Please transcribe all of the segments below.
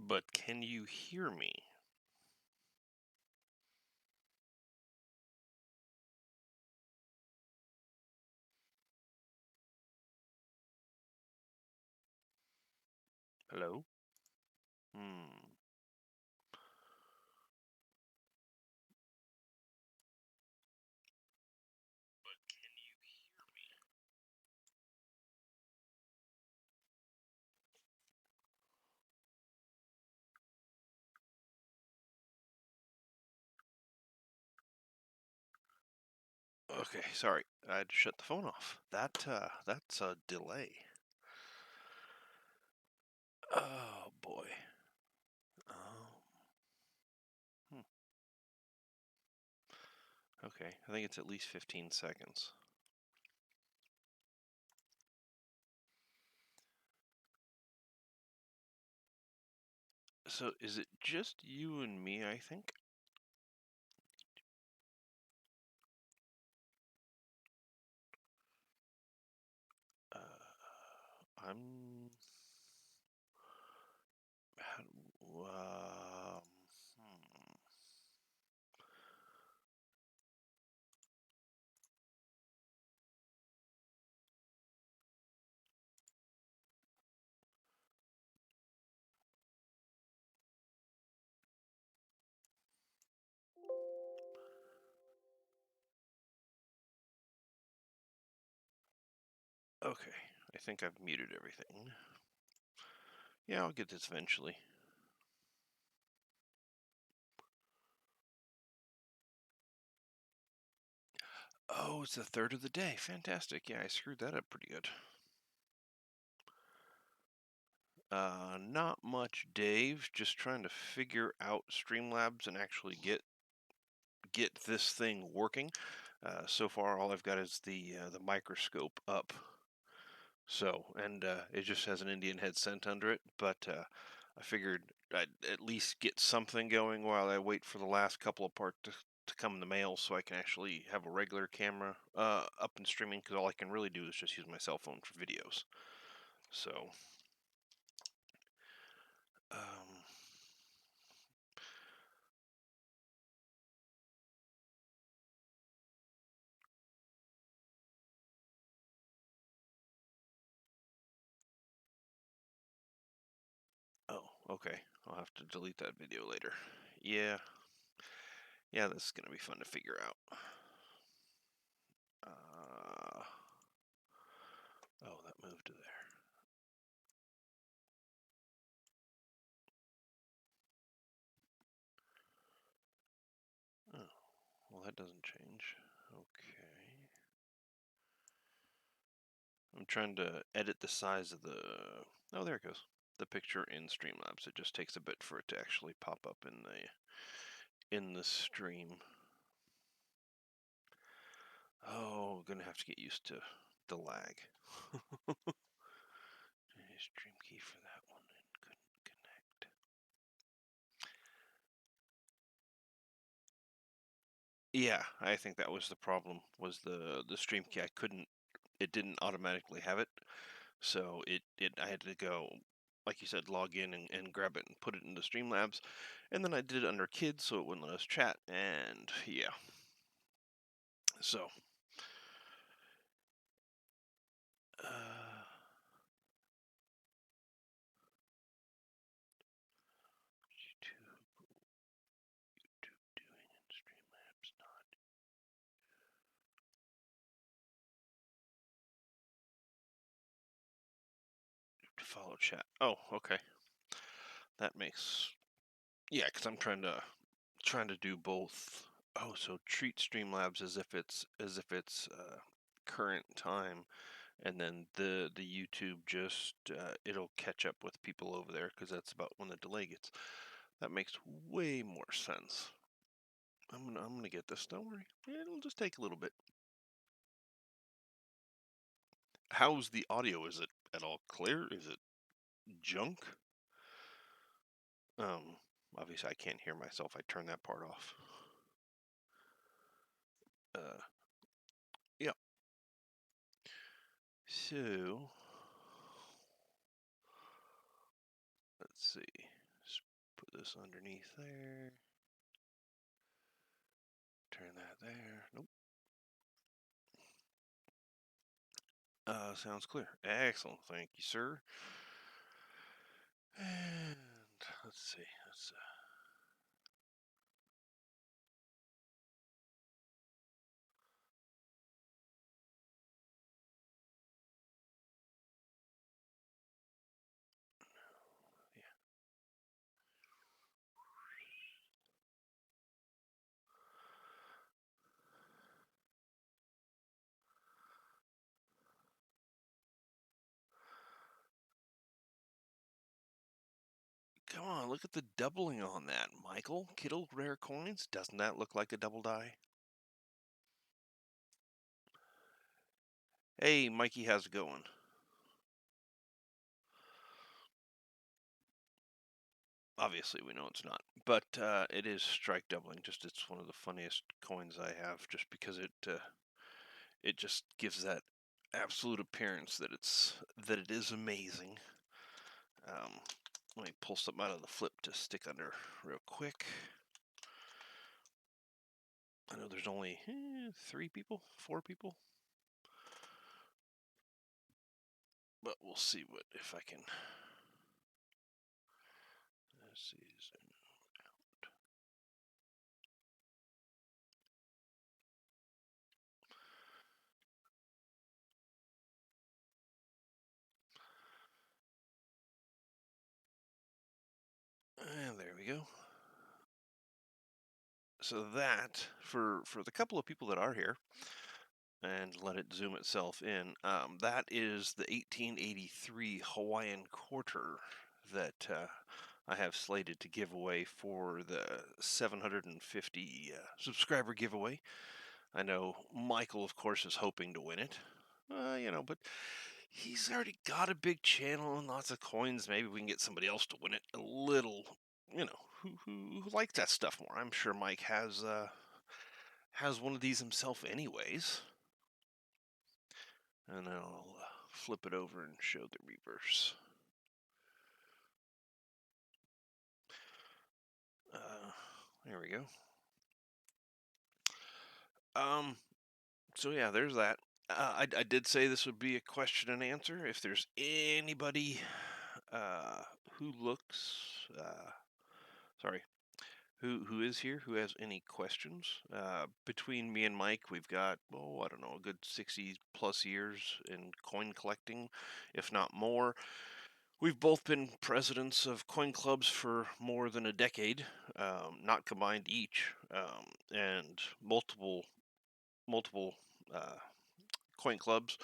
But can you hear me? Hello? Hmm. Okay, sorry. I had to shut the phone off. That's a delay. Oh boy. Um, hmm. Okay, I think it's at least 15 seconds. So is it just you and me, I think? I'm... Um, hmm. Okay, I think I've muted everything. Yeah, I'll get this eventually. Oh, it's the third of the day. Fantastic. Yeah, I screwed that up pretty good. Not much, Dave. Just trying to figure out Streamlabs and actually get this thing working. So far, all I've got is the microscope up. So, and it just has an Indian head scent under it. But I figured I'd at least get something going while I wait for the last couple of parts to come in the mail, so I can actually have a regular camera up and streaming. Because all I can really do is just use my cell phone for videos. So. Um, Oh, okay. I'll have to delete that video later. Yeah, yeah, this is gonna be fun to figure out. Uh, oh, that moved to there. Oh, well, that doesn't change. Okay. I'm trying to edit the size of the... Oh, there it goes. The picture in Streamlabs. It just takes a bit for it to actually pop up in the stream. Oh, gonna have to get used to the lag. Stream key for that one and couldn't connect. Yeah, I think that was the problem. Was the stream key? I couldn't. It didn't automatically have it, so I had to go, like you said, log in and grab it and put it into Streamlabs, and then I did it under kids, so it wouldn't let us chat. And yeah, so. Uh, YouTube doing in Streamlabs not to follow chat. Oh, okay. That makes because I'm trying to do both. Oh, so treat Streamlabs as if it's current time, and then the YouTube just it'll catch up with people over there because that's about when the delay gets. That makes way more sense. I'm gonna get this. Don't worry, it'll just take a little bit. How's the audio? Is it at all clear? Is it junk? Um, Obviously I can't hear myself. I turn that part off. Uh, yeah. So let's see. Put this underneath there. Turn that there. Nope. Sounds clear. Excellent. Thank you, sir. And let's see. Yeah. Come on, look at the doubling on that, Michael. Kittle rare coins. Doesn't that look like a double die? Hey, Mikey, how's it going? Obviously, we know it's not, but it is strike doubling. Just it's one of the funniest coins I have, just because it just gives that absolute appearance that it is amazing. Let me pull something out of the flip to stick under real quick. I know there's only 3 people, 4 people, but we'll see what if I can. Let's see. And there we go. So that for the couple of people that are here, and let it zoom itself in. That is the 1883 Hawaiian quarter that I have slated to give away for the 750 subscriber giveaway. I know Michael, of course, is hoping to win it. But he's already got a big channel and lots of coins. Maybe we can get somebody else to win it a little. Who likes that stuff more. I'm sure Mike has one of these himself, anyways. And I'll flip it over and show the reverse. There we go. So yeah, there's that. I did say this would be a question and answer. If there's anybody who looks, sorry, who is here, who has any questions, between me and Mike, we've got, I don't know, a good 60 plus years in coin collecting, if not more. We've both been presidents of coin clubs for more than a decade, not combined each, and multiple uh, coin clubs.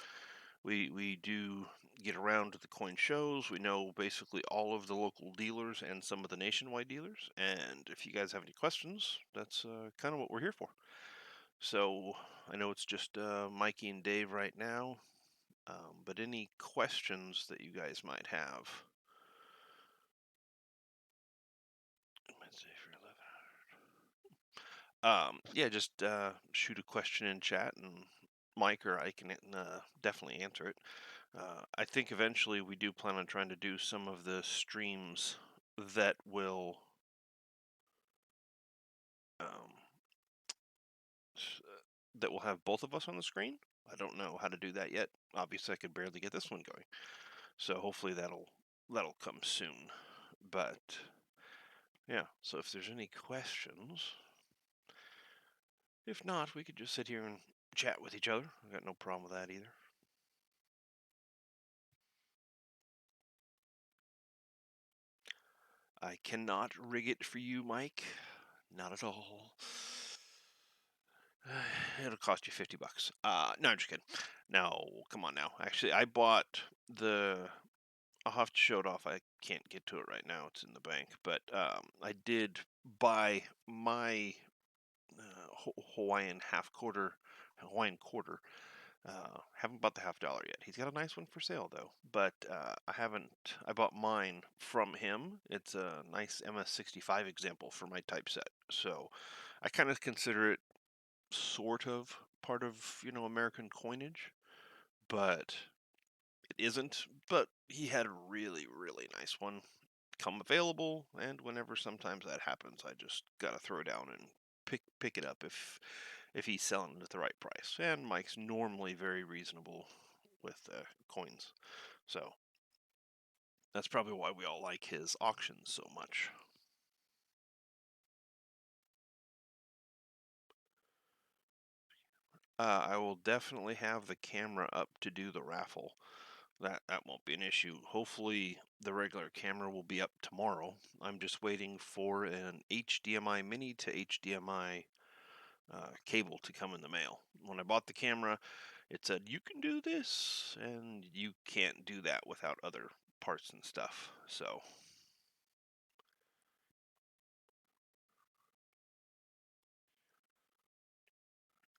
We do get around to the coin shows. We know basically all of the local dealers and some of the nationwide dealers. And if you guys have any questions, that's kind of what we're here for. So I know it's just Mikey and Dave right now, but any questions that you guys might have. Yeah, just shoot a question in chat, and Mike or I can definitely answer it. I think eventually we do plan on trying to do some of the streams that will um, that will have both of us on the screen. I don't know how to do that yet. Obviously, I could barely get this one going, so hopefully that'll come soon. But yeah, so if there's any questions, if not, we could just sit here and chat with each other. I got no problem with that either. I cannot rig it for you, Mike. Not at all. It'll cost you $50. No, I'm just kidding. No, come on now. Actually, I bought the. I'll have to show it off. I can't get to it right now. It's in the bank. But I did buy my Hawaiian Hawaiian quarter. Haven't bought the $50 yet. He's got a nice one for sale though, but I haven't. I bought mine from him. It's a nice MS65 example for my typeset, so I kind of consider it sort of part of American coinage, but it isn't. But he had a really nice one, come available, and whenever sometimes that happens, I just gotta throw down and pick it up if he's selling it at the right price. And Mike's normally very reasonable with coins, so that's probably why we all like his auctions so much. I will definitely have the camera up to do the raffle. That won't be an issue. Hopefully, the regular camera will be up tomorrow. I'm just waiting for an HDMI mini to HDMI cable to come in the mail. When I bought the camera, it said you can do this, and you can't do that without other parts and stuff. So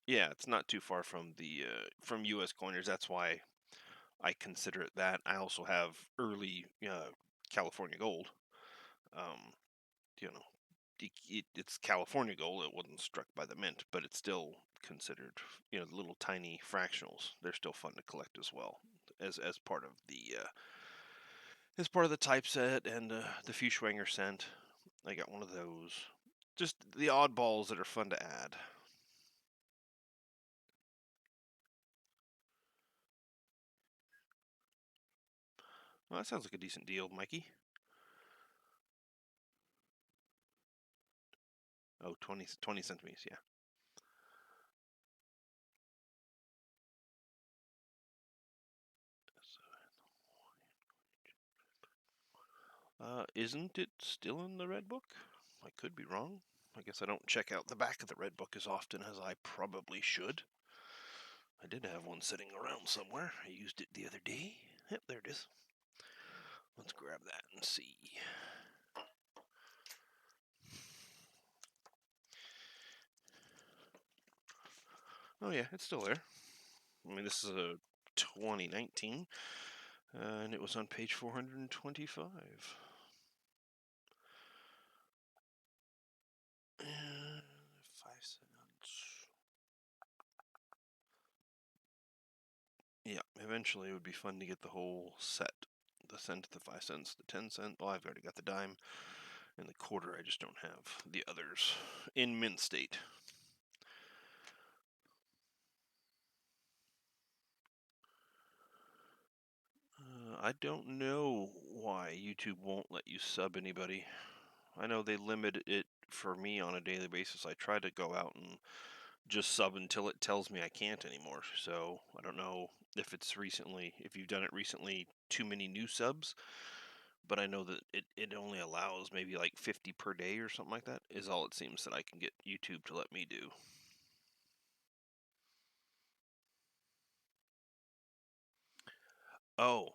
yeah, it's not too far from the from U.S. coiners. That's why I consider it that. I also have early California gold. Um, you know, it's California gold. It wasn't struck by the mint, but it's still considered, the little tiny fractionals. They're still fun to collect as well, as part of the typeset and the Feuchtwanger scent. I got one of those. Just the oddballs that are fun to add. Well, that sounds like a decent deal, Mikey. Oh, 20 centimeters, yeah. Isn't it still in the red book? I could be wrong. I guess I don't check out the back of the red book as often as I probably should. I did have one sitting around somewhere. I used it the other day. Yep, there it is. Let's grab that and see. Oh yeah, it's still there. I mean, this is a 2019, and it was on page 425. 5 cents. Yeah, eventually it would be fun to get the whole set. The cent, the 5 cents, the 10 cent. Well, I've already got the dime and the quarter. I just don't have the others in mint state. I don't know why YouTube won't let you sub anybody. I know they limit it for me on a daily basis. I try to go out and just sub until it tells me I can't anymore. So I don't know if you've done it recently, too many new subs, but I know that it only allows maybe like 50 per day or something like that, is all it seems that I can get YouTube to let me do. Oh,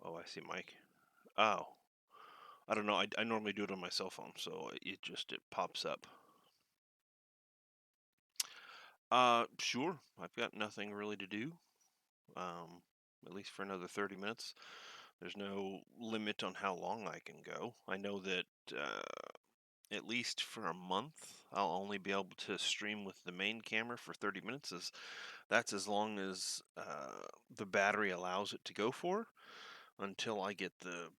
oh, I see, Mike. Oh, I don't know. I normally do it on my cell phone, so it pops up. Sure. I've got nothing really to do. Um, at least for another 30 minutes. There's no limit on how long I can go. I know that at least for a month, I'll only be able to stream with the main camera for 30 minutes. That's as long as the battery allows it to go for until I get the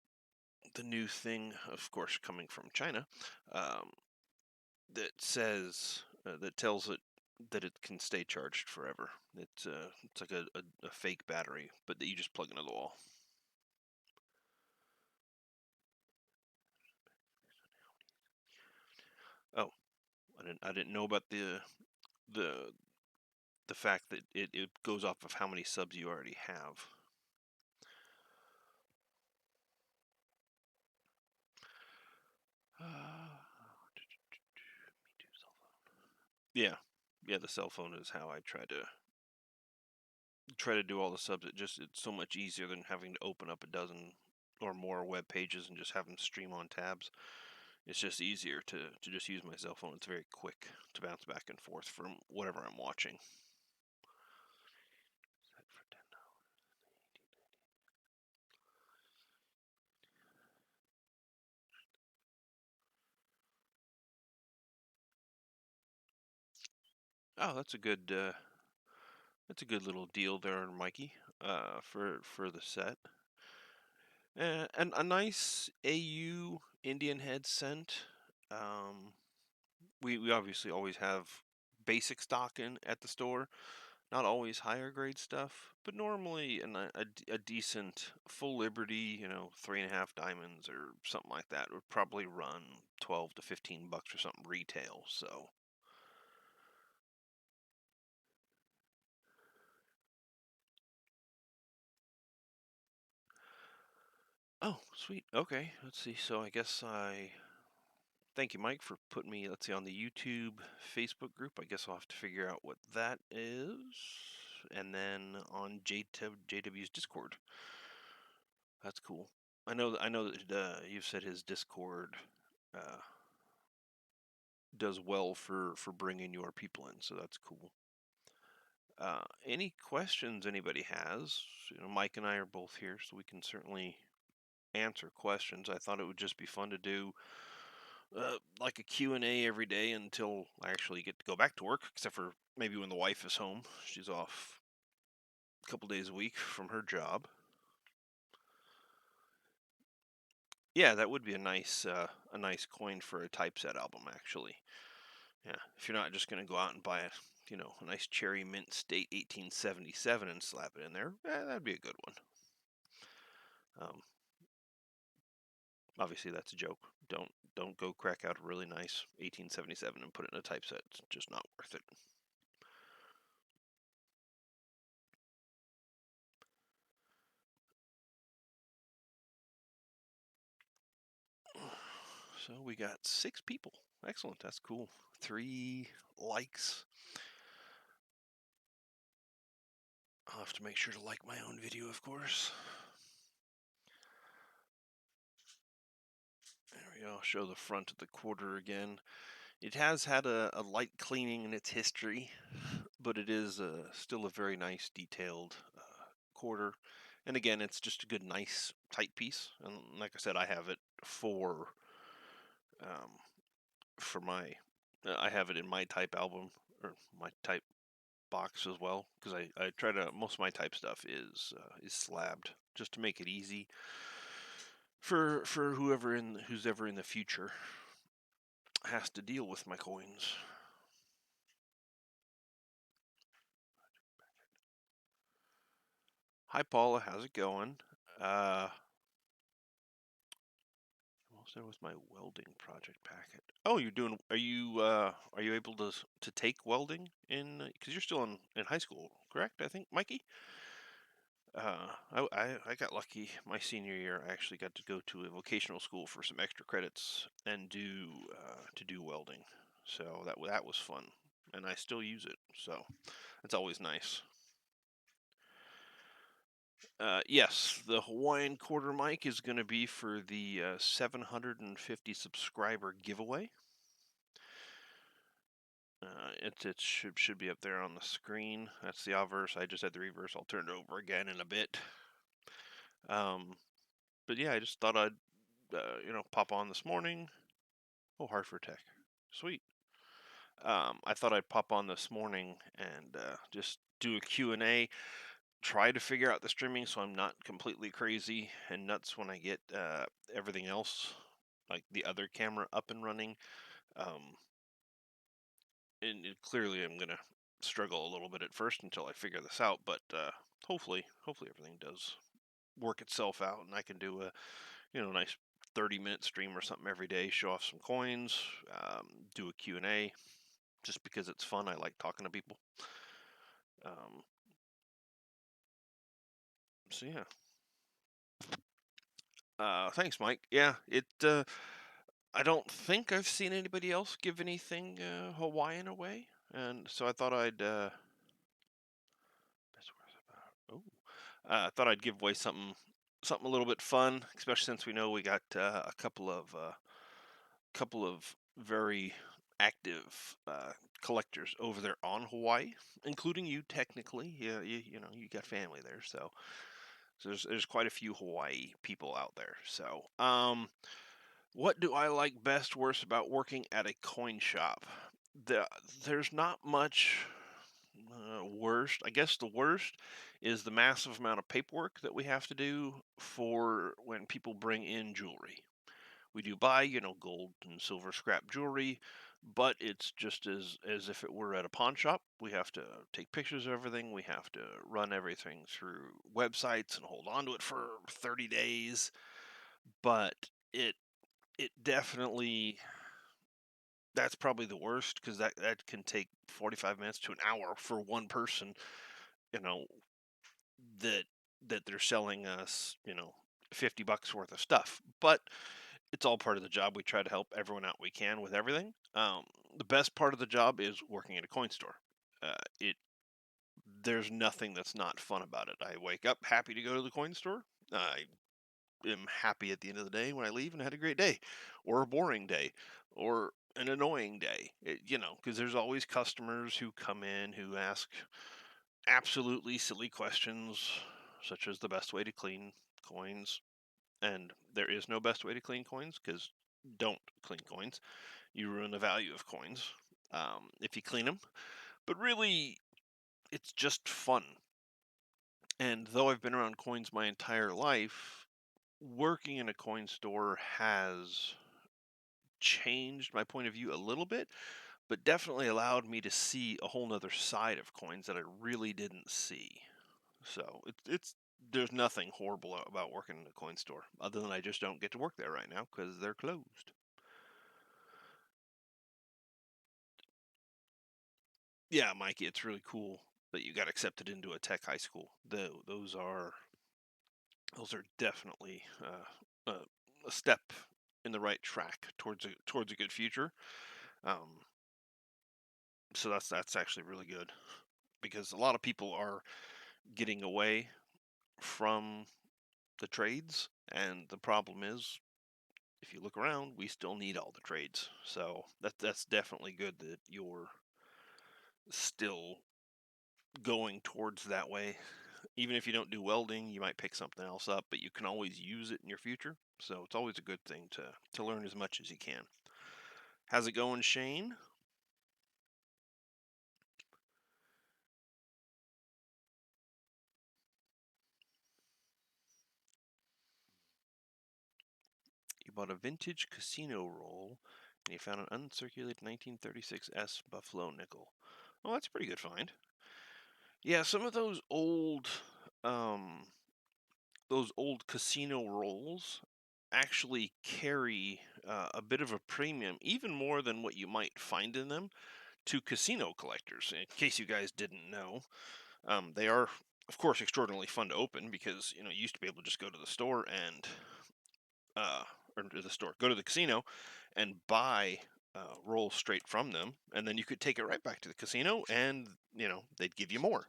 new thing, of course, coming from China, um, that tells it that it can stay charged forever. It's like a fake battery, but that you just plug into the wall. Oh, I didn't know about the the fact that it goes off of how many subs you already have. Yeah, yeah. The cell phone is how I try to do all the subs. It's so much easier than having to open up a dozen or more web pages and just have them stream on tabs. It's just easier to just use my cell phone. It's very quick to bounce back and forth from whatever I'm watching. Oh, that's a good little deal there, Mikey. For the set, and a nice AU Indian head scent. Um, we obviously always have basic stock in at the store. Not always higher grade stuff, but normally a decent full Liberty, 3.5 diamonds or something like that would probably run 12 to 15 bucks or something retail. So, oh, sweet. Okay, let's see. So I guess I thank you, Mike, for putting me, let's see, on the YouTube Facebook group. I guess I'll have to figure out what that is. And then on JW's Discord. That's cool. I know that you've said his Discord uh, does well for bringing your people in, so that's cool. Any questions anybody has? Mike and I are both here, so we can certainly answer questions. I thought it would just be fun to do like a Q&A every day until I actually get to go back to work, except for maybe when the wife is home. She's off a couple days a week from her job. Yeah, that would be a nice coin for a typeset album, actually. Yeah, if you're not just going to go out and buy a nice cherry mint state 1877 and slap it in there, that'd be a good one. Um, Obviously, that's a joke. Don't go crack out a really nice 1877 and put it in a typeset. It's just not worth it. So we got 6 people. Excellent. That's cool. 3 likes. I'll have to make sure to like my own video, of course. There we go. I'll show the front of the quarter again. It has had a light cleaning in its history, but it is still a very nice, detailed quarter. And again, it's just a good, nice, tight piece. And like I said, I have it um, for my. I have it in my type album or my type box as well because I try to most of my type stuff is slabbed just to make it easy for who's ever in the future has to deal with my coins. Hi Paula, how's it going? Almost done with my welding project packet. Oh, you're doing? Are you able to take welding in? Because you're still in high school, correct? I think, Mikey. I got lucky. My senior year, I actually got to go to a vocational school for some extra credits and do welding. So that was fun, and I still use it. So it's always nice. Yes, the Hawaiian quarter mic is going to be for the 750 subscriber giveaway. It should be up there on the screen. That's the obverse. I just had the reverse. I'll turn it over again in a bit. But yeah, I just thought I'd pop on this morning. Oh, Hartford Tech, sweet. I thought I'd pop on this morning and just do a Q&A. Try to figure out the streaming so I'm not completely crazy and nuts when I get everything else, like the other camera, up and running. Um, and clearly I'm gonna struggle a little bit at first until I figure this out, but hopefully everything does work itself out and I can do a nice 30-minute stream or something every day, show off some coins, do a Q&A, just because it's fun. I like talking to people. Um, so yeah. Thanks, Mike. Yeah, I don't think I've seen anybody else give anything Hawaiian away, and so I thought I'd oh, I thought I'd give away something a little bit fun, especially since we know we got a couple of very active collectors over there on Hawaii, including you technically. Yeah, you got family there, so there's quite a few Hawaii people out there. So what do I like best, worst about working at a coin shop? The, there's not much worst. I guess the worst is the massive amount of paperwork that we have to do for when people bring in jewelry. We do buy, gold and silver scrap jewelry, but it's just as if it were at a pawn shop. We have to take pictures of everything. We have to run everything through websites and hold on to it for 30 days. But it definitely, that's probably the worst, because that can take 45 minutes to an hour for one person, you know, that they're selling us, $50 worth of stuff. But it's all part of the job. We try to help everyone out we can with everything. The best part of the job is working at a coin store. It There's nothing that's not fun about it. I wake up happy to go to the coin store. I am happy at the end of the day when I leave and had a great day, or a boring day, or an annoying day. Because there's always customers who come in who ask absolutely silly questions, such as the best way to clean coins. And there is no best way to clean coins, because don't clean coins. You ruin the value of coins if you clean them. But really, it's just fun. And though I've been around coins my entire life, working in a coin store has changed my point of view a little bit, but definitely allowed me to see a whole nother side of coins that I really didn't see. So it's there's nothing horrible about working in a coin store, other than I just don't get to work there right now because they're closed. Yeah, Mikey, it's really cool that you got accepted into a tech high school. Those are definitely a step in the right track towards a good future. Um, so that's actually really good, because a lot of people are getting away from the trades, and the problem is, if you look around, we still need all the trades. So that's definitely good that you're still going towards that way. Even if you don't do welding, you might pick something else up, but you can always use it in your future. So it's always a good thing to learn as much as you can. How's it going, Shane? You bought a vintage casino roll, and you found an uncirculated 1936 S Buffalo nickel. Oh, that's a pretty good find. Yeah, some of um, those old casino rolls actually carry a bit of a premium, even more than what you might find in them, to casino collectors. In case you guys didn't know, they are, of course, extraordinarily fun to open, because you used to be able to just go to the store and uh, or to the store, go to the casino, and buy rolls straight from them, and then you could take it right back to the casino, and they'd give you more.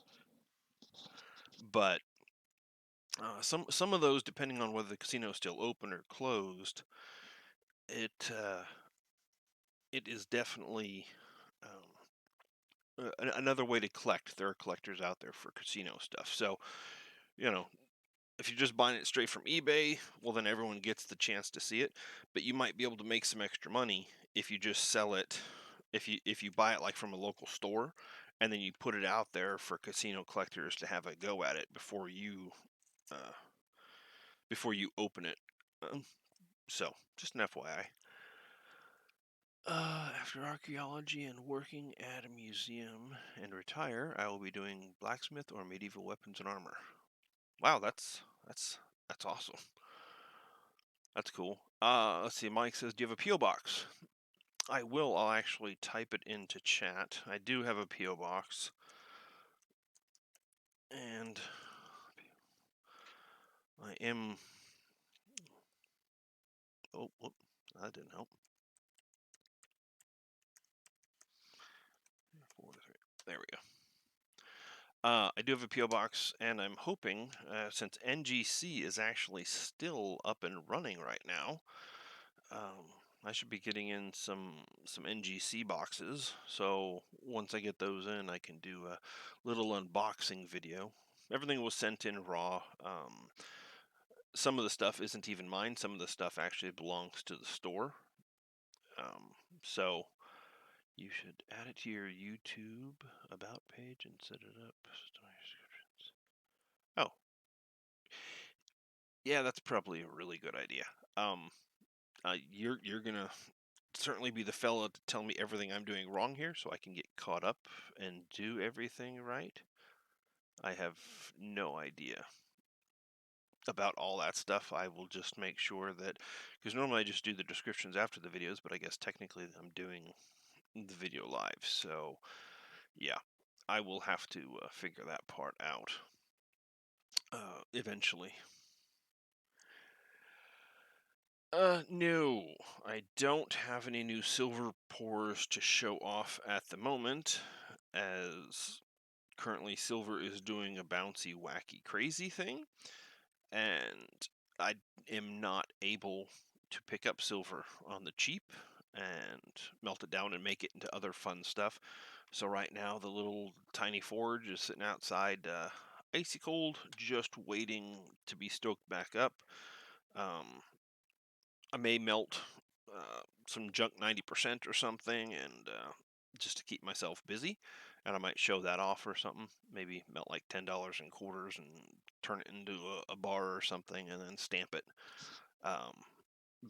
But some of those, depending on whether the casino is still open or closed, it it is definitely another way to collect. There are collectors out there for casino stuff. So, you know, if you're just buying it straight from eBay, well, then everyone gets the chance to see it. But you might be able to make some extra money if you just sell it. If you buy it like from a local store, and then you put it out there for casino collectors to have a go at it uh, before you open it. So, just an FYI. After archaeology and working at a museum and retire, I will be doing blacksmith or medieval weapons and armor. Wow, that's awesome. That's cool. Let's see. Mike says, "Do you have a PO box?" I will. I'll actually type it into chat. I do have a PO box, and I am. Oh, whoop, that didn't help. 4 3. There we go. I do have a PO box, and I'm hoping, since NGC is actually still up and running right now, um, I should be getting in some NGC boxes. So once I get those in, I can do a little unboxing video. Everything was sent in raw. Some of the stuff isn't even mine. Some of the stuff actually belongs to the store. Um, so you should add it to your YouTube about page and set it up. Oh, yeah, that's probably a really good idea. Um, You're gonna certainly be the fella to tell me everything I'm doing wrong here, so I can get caught up and do everything right. I have no idea about all that stuff. I will just make sure that, because normally I just do the descriptions after the videos, but I guess technically I'm doing the video live. So yeah, I will have to figure that part out eventually. No, I don't have any new silver pours to show off at the moment, as currently silver is doing a bouncy, wacky, crazy thing, and I am not able to pick up silver on the cheap and melt it down and make it into other fun stuff. So right now, the little tiny forge is sitting outside, icy cold, just waiting to be stoked back up. Um, I may melt some junk 90% or something, and just to keep myself busy. And I might show that off or something. Maybe melt like $10 in quarters and turn it into a bar or something, and then stamp it. Um,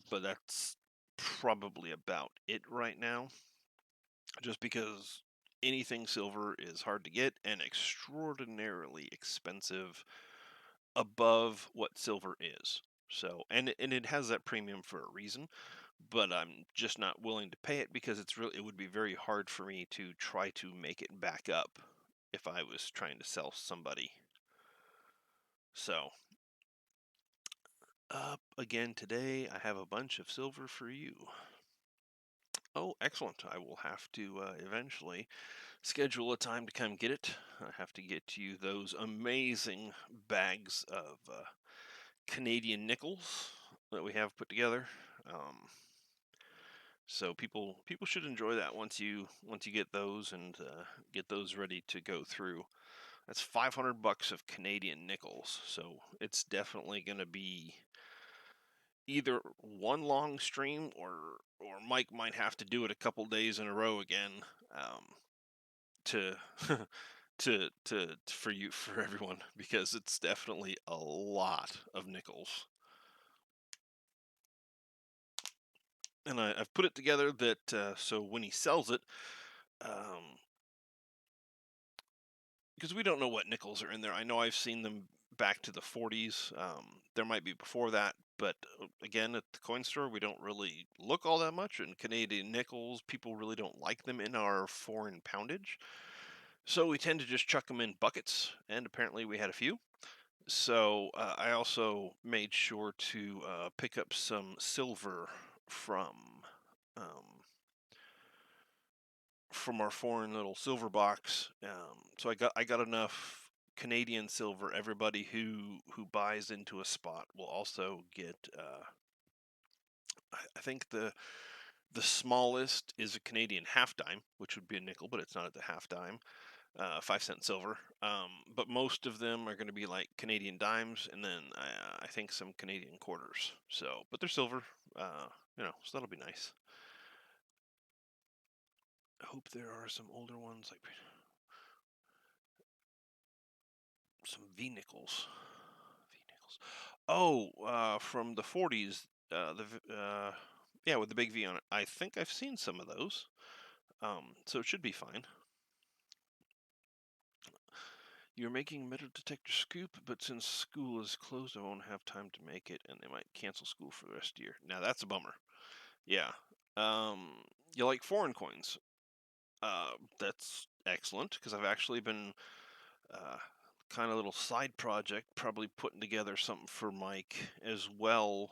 but that's probably about it right now, just because anything silver is hard to get and extraordinarily expensive above what silver is. So, and it has that premium for a reason, but I'm just not willing to pay it because it would be very hard for me to try to make it back up if I was trying to sell somebody. So, up again today, I have a bunch of silver for you. Oh, excellent. I will have to eventually schedule a time to come get it. I have to get you those amazing bags of Canadian nickels that we have put together. Um, so people should enjoy that once you get those and get those ready to go through. That's $500 of Canadian nickels. So it's definitely going to be either one long stream, or Mike might have to do it a couple days in a row again, to to for everyone, because it's definitely a lot of nickels. And I've put it together that so when he sells it, um, because we don't know what nickels are in there. I know I've seen them back to the 40s. There might be before that, but again, at the coin store, we don't really look all that much. And Canadian nickels, people really don't like them in our foreign poundage, so we tend to just chuck them in buckets. And apparently, we had a few. So I also made sure to pick up some silver from um, from our foreign little silver box. So I got enough Canadian silver. Everybody who buys into a spot will also get. I think the smallest is a Canadian half dime, which would be a nickel, but it's not at the half dime. 5 cent silver. But most of them are going to be like Canadian dimes, and then I think some Canadian quarters. So, but they're silver. So that'll be nice. I hope there are some older ones, like some V nickels. V nickels. Oh, from the 40s. Yeah, with the big V on it. I think I've seen some of those. So it should be fine. You're making metal detector scoop, but since school is closed, I won't have time to make it, and they might cancel school for the rest of the year. Now that's a bummer. Yeah. Um, you like foreign coins? That's excellent, because I've actually been uh, kind of little side project, probably putting together something for Mike as well.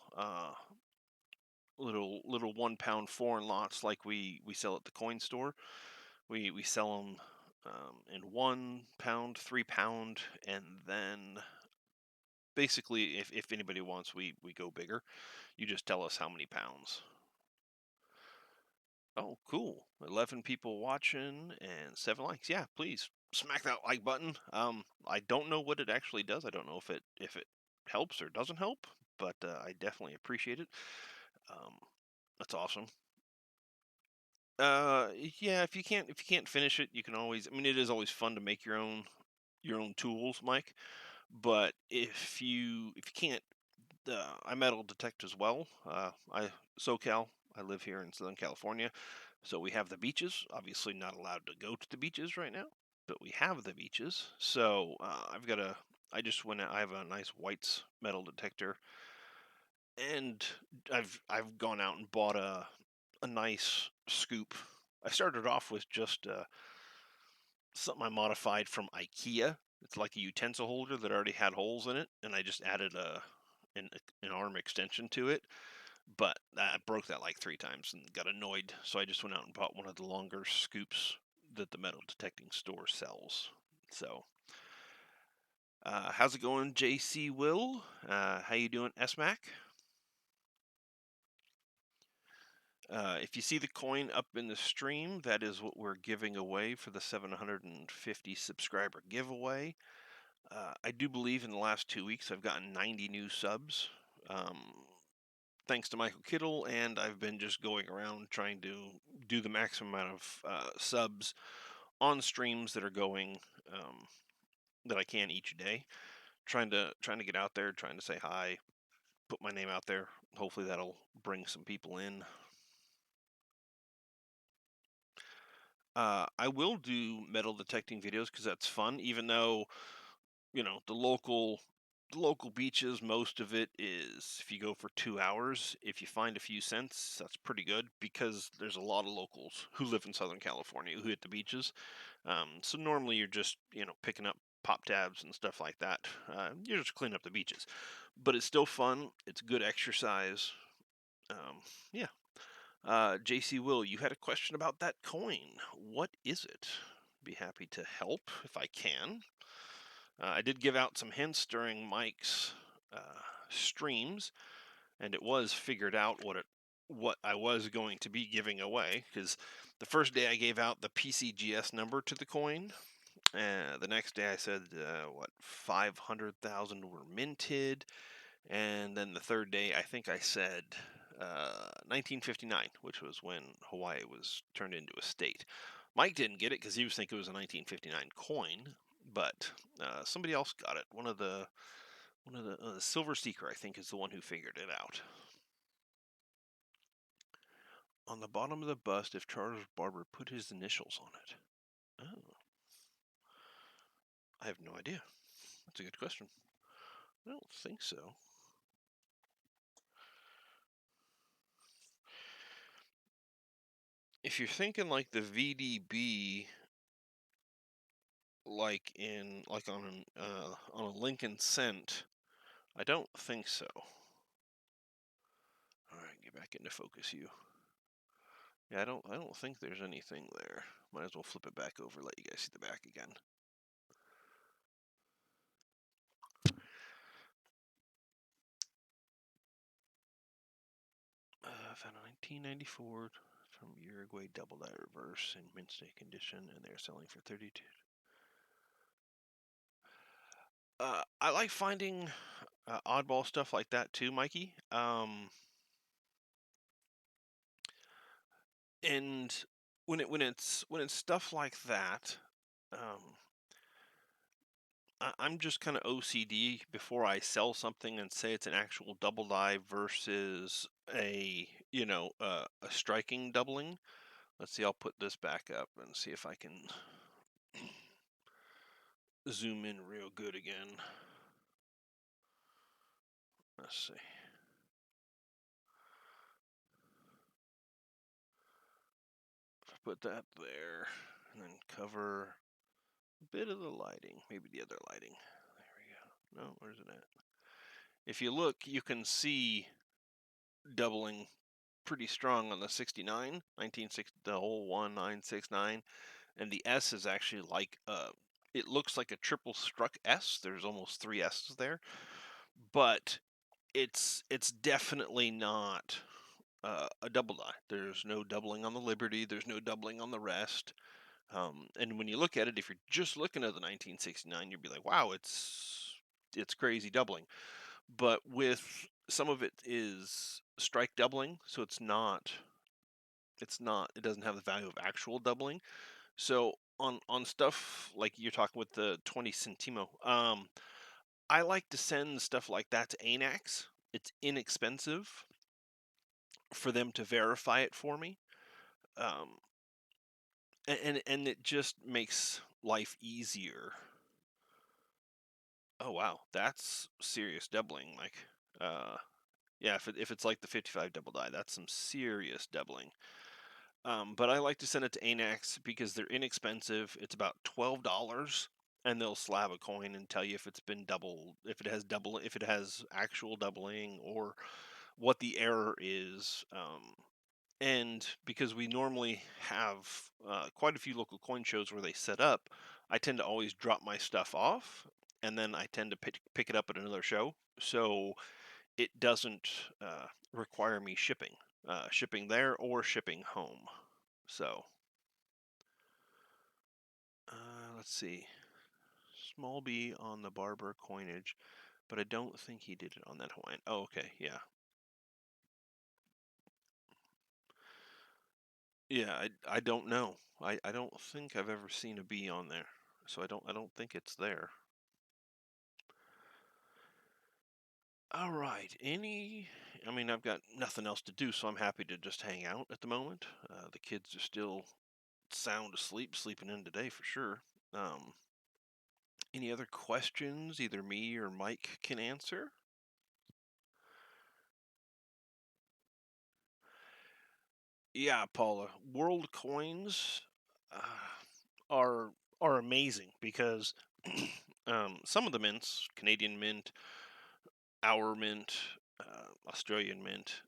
Little 1 pound foreign lots like we sell at the coin store. We sell them in 1 pound, 3 pound, and then basically, if anybody wants, we go bigger. You just tell us how many pounds. Oh, cool. 11 people watching and 7 likes. Yeah, please smack that like button. I don't know what it actually does. I don't know if it helps or doesn't help, but I definitely appreciate it. Um, that's awesome. Yeah, if you can't finish it, you can always. I mean, it is always fun to make your own tools, Mike. But if you can't I metal detect as well. I SoCal. I live here in Southern California, so we have the beaches. Obviously, not allowed to go to the beaches right now, but we have the beaches. So I've got a. I just went. I have a nice whites metal detector, and I've gone out and bought a nice scoop. I started off with just something I modified from IKEA. It's like a utensil holder that already had holes in it, and I just added an arm extension to it. But I broke that like 3 times and got annoyed, so I just went out and bought one of the longer scoops that the metal detecting store sells. So, how's it going, JC Will? How you doing, SMAC? If you see the coin up in the stream, that is what we're giving away for the 750 subscriber giveaway. I do believe in the last 2 weeks I've gotten 90 new subs. Um, Thanks to Michael Kittle, and I've been just going around trying to do the maximum amount of subs on streams that are going that I can each day. Trying to get out there, trying to say hi, put my name out there. Hopefully that'll bring some people in. I will do metal detecting videos because that's fun, even though the local beaches, most of it is if you go for 2 hours, if you find a few cents, that's pretty good because there's a lot of locals who live in Southern California who hit the beaches. So normally you're just picking up pop tabs and stuff like that. You're just cleaning up the beaches, but it's still fun. It's good exercise. Yeah. JC Will, you had a question about that coin. What is it? Be happy to help if I can. I did give out some hints during Mike's streams, and it was figured out what I was going to be giving away. Because the first day I gave out the PCGS number to the coin, the next day I said 500,000 were minted, and then the third day I think I said 1959, which was when Hawaii was turned into a state. Mike didn't get it because he was thinking it was a 1959 coin, but somebody else got it. One of the Silver Seeker, I think, is the one who figured it out. On the bottom of the bust, if Charles Barber put his initials on it. Oh, I have no idea. That's a good question. I don't think so. If you're thinking like the VDB, like on a Lincoln Cent, I don't think so. All right, get back into focus, you. Yeah, I don't think there's anything there. Might as well flip it back over, let you guys see the back again. Found a 1994 from Uruguay double die reverse in mint state condition, and they're selling for 32. I like finding oddball stuff like that too, Mikey. And when it's stuff like that, I'm just kind of OCD before I sell something and say it's an actual double die versus a striking doubling. Let's see. I'll put this back up and see if I can zoom in real good again. Let's see. If I put that there and then cover a bit of the lighting, maybe the other lighting. There we go. No, where's it at? If you look, you can see doubling pretty strong on the 69, 1960, the whole 1969, and the S is actually like it looks like a triple struck S. There's almost 3 S's there, but it's definitely not a double die. There's no doubling on the Liberty. There's no doubling on the rest. And when you look at it, if you're just looking at the 1969, you'd be like, wow, it's crazy doubling. But with some of it is strike doubling, so it doesn't have the value of actual doubling. So on stuff like you're talking with the 20 centimo, I like to send stuff like that to ANAX it's inexpensive for them to verify it for me. Um, and it just makes life easier. Oh wow, that's serious doubling, like yeah, if it's like the 55 double die, that's some serious doubling. But I like to send it to Anax because they're inexpensive. It's about $12, and they'll slab a coin and tell you if it's been doubled, if it has actual doubling, or what the error is. And because we normally have quite a few local coin shows where they set up, I tend to always drop my stuff off, and then I tend to pick it up at another show. So it doesn't require me shipping there or shipping home. So let's see, small B on the Barber coinage, but I don't think he did it on that Hawaiian. Oh, okay, yeah, yeah. I don't know. I don't think I've ever seen a B on there, so I don't think it's there. All right. I mean, I've got nothing else to do, so I'm happy to just hang out at the moment. The kids are still sound asleep, sleeping in today for sure. Um, any other questions either me or Mike can answer? Yeah, Paula. World coins uh, are are amazing because some of the mints, Canadian mint, our mint, Australian mint,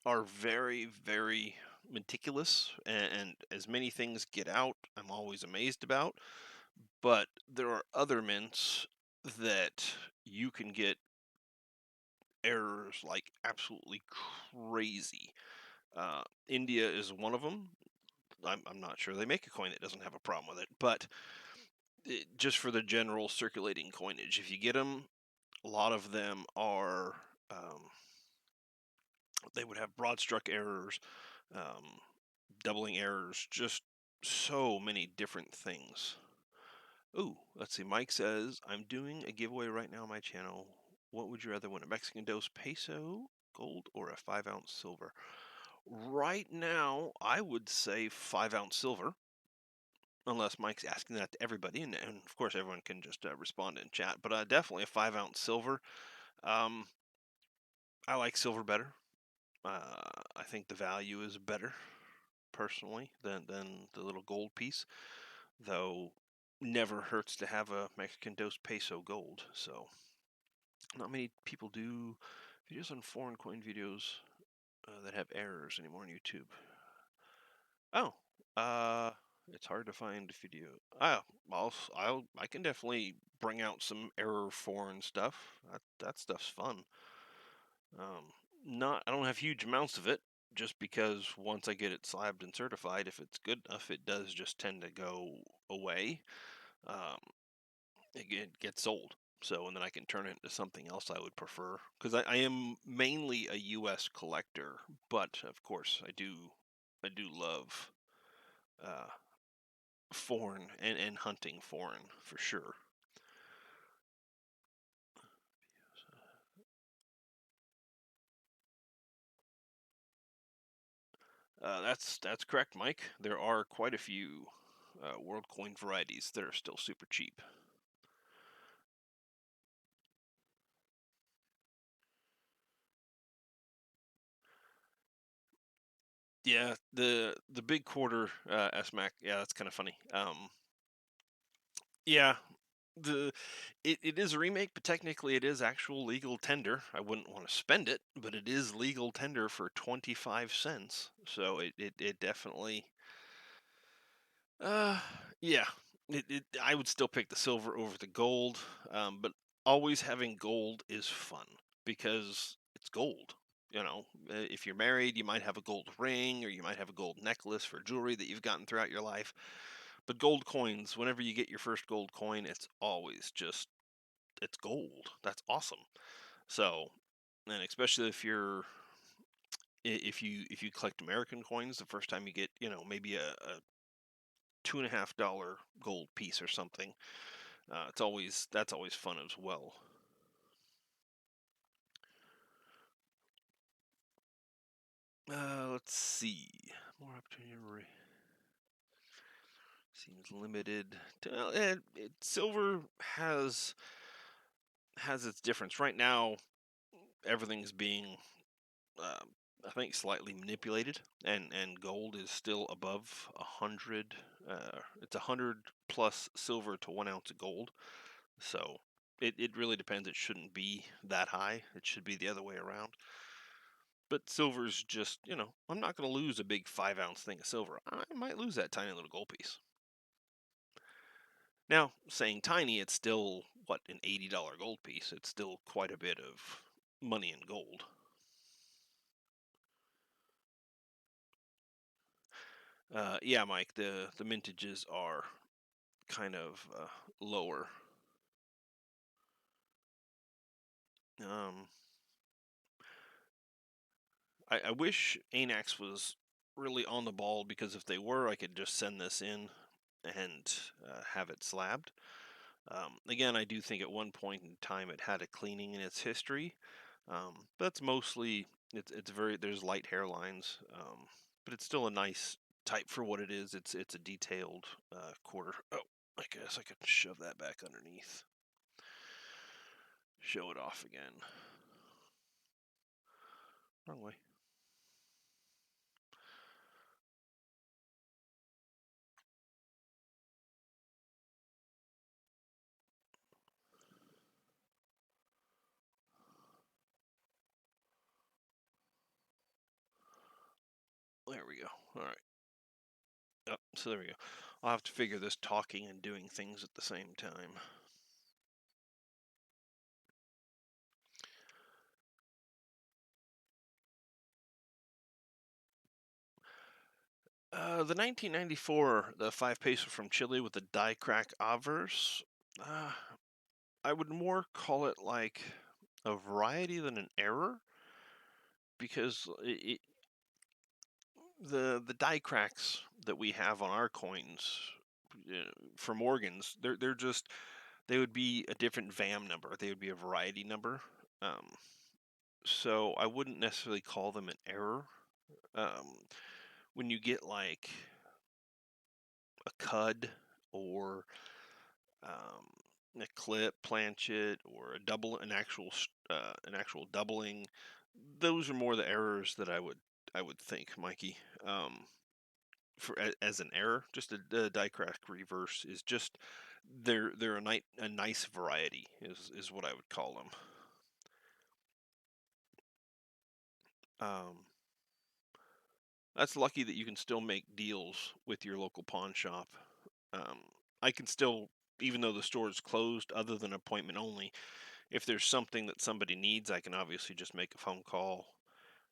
are very, very meticulous, and as many things get out, I'm always amazed about. But there are other mints that you can get errors like absolutely crazy. India is one of them. I'm not sure they make a coin that doesn't have a problem with it, but just for the general circulating coinage, if you get them, a lot of them are they would have broad struck errors, um, doubling errors, just so many different things. Ooh, let's see. Mike says, I'm doing a giveaway right now on my channel. What would you rather win, a Mexican dos peso gold or a 5-ounce silver? Right now, I would say 5-ounce silver, unless Mike's asking that to everybody, and of course everyone can just respond in chat. But definitely a 5-ounce silver. Um, I like silver better. I think the value is better personally than the little gold piece, though never hurts to have a Mexican dos peso gold. So not many people do videos on foreign coin videos that have errors anymore on YouTube. Oh, uh, it's hard to find video. I can definitely bring out some error foreign stuff. That stuff's fun. Um, not I don't have huge amounts of it, just because once I get it slabbed and certified, if it's good enough, it does just tend to go away. Um, it gets sold. So, and then I can turn it into something else I would prefer. Because I am mainly a U.S. collector, but of course I do love uh, foreign and hunting foreign for sure. That's correct, Mike. There are quite a few world coin varieties that are still super cheap. Yeah, the big quarter SMAC. Yeah, that's kind of funny. Yeah, the it is a remake, but technically it is actual legal tender. I wouldn't want to spend it, but it is legal tender for 25 cents. So it definitely uh yeah. I would still pick the silver over the gold, but always having gold is fun because it's gold. If you're married, you might have a gold ring or you might have a gold necklace for jewelry that you've gotten throughout your life. But gold coins, whenever you get your first gold coin, it's always just it's gold. That's awesome. So, and especially if you collect American coins, the first time you get maybe a $2.50 gold piece or something, that's always fun as well. let's see. More opportunity seems limited. Silver has its difference. Right now, everything's being, um, I think, slightly manipulated, and gold is still above 100. It's 100 plus silver to 1 ounce of gold. So it really depends. It shouldn't be that high. It should be the other way around. But silver's just, I'm not going to lose a big 5 ounce thing of silver. I might lose that tiny little gold piece. Now, saying tiny, it's still, what, an $80 gold piece. It's still quite a bit of money in gold. Yeah, Mike, the mintages are kind of lower. Um, I wish Anax was really on the ball, because if they were, I could just send this in and have it slabbed. Again, I do think at one point in time it had a cleaning in its history. That's mostly, it's very, there's light hairlines, but it's still a nice type for what it is. It's a detailed quarter. Oh, I guess I could shove that back underneath. Show it off again. Wrong way. There we go. All right. Oh, so there we go. I'll have to figure this talking and doing things at the same time. The 1994, the 5 peso from Chile with the die crack obverse. I would more call it like a variety than an error, because the die cracks that we have on our coins, for Morgans, they're just, they would be a different VAM number. They would be a variety number. Um, so I wouldn't necessarily call them an error. Um, when you get like a cud, or a clip, planchet, or an actual doubling, those are more the errors that I would think, Mikey. For as an error, just a die crack reverse is just, they're a nice variety is what I would call them. Um, that's lucky that you can still make deals with your local pawn shop. Um, I can still, even though the store is closed, other than appointment only, if there's something that somebody needs, I can obviously just make a phone call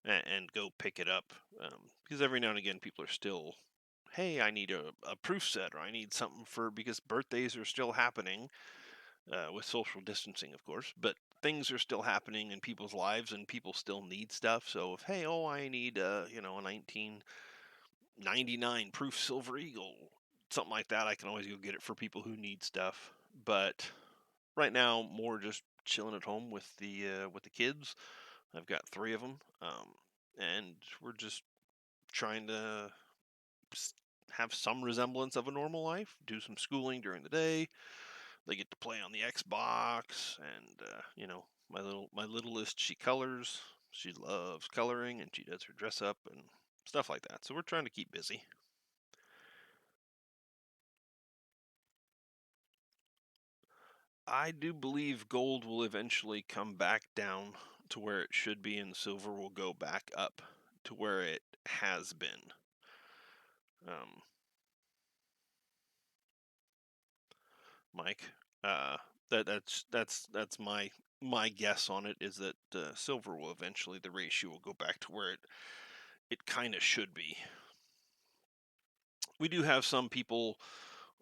and go pick it up. Because every now and again, people are still, hey, I need a proof set, or I need something because birthdays are still happening, with social distancing, of course, but things are still happening in people's lives, and people still need stuff. So if, hey, oh, I need, a 1999 proof Silver Eagle, something like that, I can always go get it for people who need stuff. But right now, more just chilling at home with the kids. I've got 3 of them, and we're just trying to have some resemblance of a normal life. Do some schooling during the day. They get to play on the Xbox, and my littlest, she colors. She loves coloring, and she does her dress up and stuff like that. So we're trying to keep busy. I do believe gold will eventually come back down to where it should be, and silver will go back up to where it has been. Um, Mike, uh, that's my guess on it, is that silver will eventually, the ratio will go back to where it kind of should be. We do have some people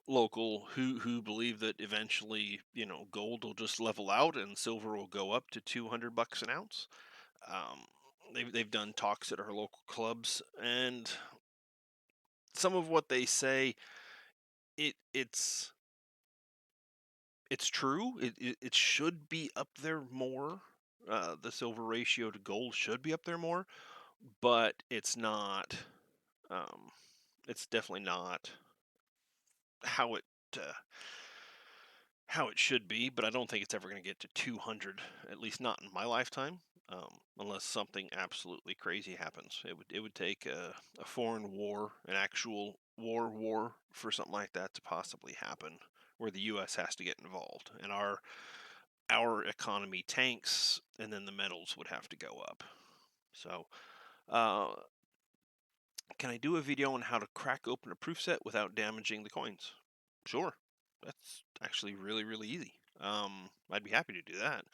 local who believe that eventually, gold will just level out and silver will go up to $200 an ounce. Um, they've done talks at our local clubs, and some of what they say, it's true. It should be up there more. The silver ratio to gold should be up there more. but it's not. Um, it's definitely not how it uh, how it should be. But I don't think it's ever going to get to 200, at least not in my lifetime, unless something absolutely crazy happens. It would take a foreign war, an actual war for something like that to possibly happen, where the U.S. has to get involved, and our economy tanks, and then the metals would have to go up. So, uh, can I do a video on how to crack open a proof set without damaging the coins? Sure. That's actually really, really easy. I'd be happy to do that.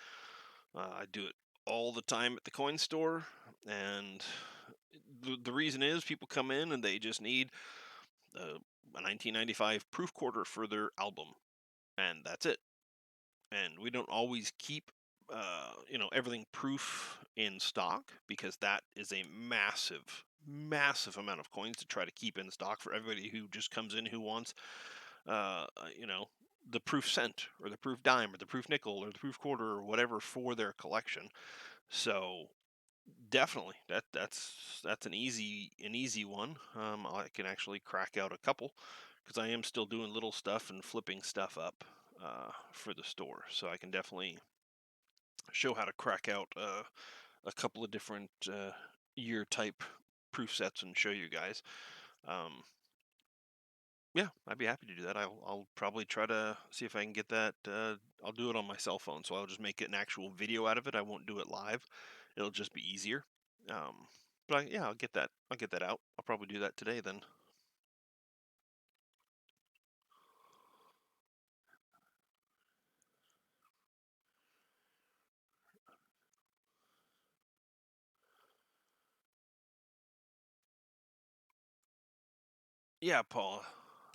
I do it all the time at the coin store, and the reason is people come in and they just need a 1995 proof quarter for their album, and that's it. And we don't always keep everything proof in stock, because that is a massive amount of coins to try to keep in stock for everybody who just comes in who wants uh you know the proof cent or the proof dime or the proof nickel or the proof quarter or whatever for their collection. So definitely that's an easy one. I can actually crack out a couple, because I am still doing little stuff and flipping stuff up for the store, so I can definitely show how to crack out a couple of different year type proof sets and show you guys. Um, yeah, I'd be happy to do that. I'll probably try to see if I can get that. I'll do it on my cell phone, so I'll just make it an actual video out of it. I won't do it live. It'll just be easier. Um, yeah, I'll get that. I'll get that out. I'll probably do that today then. Yeah, Paul.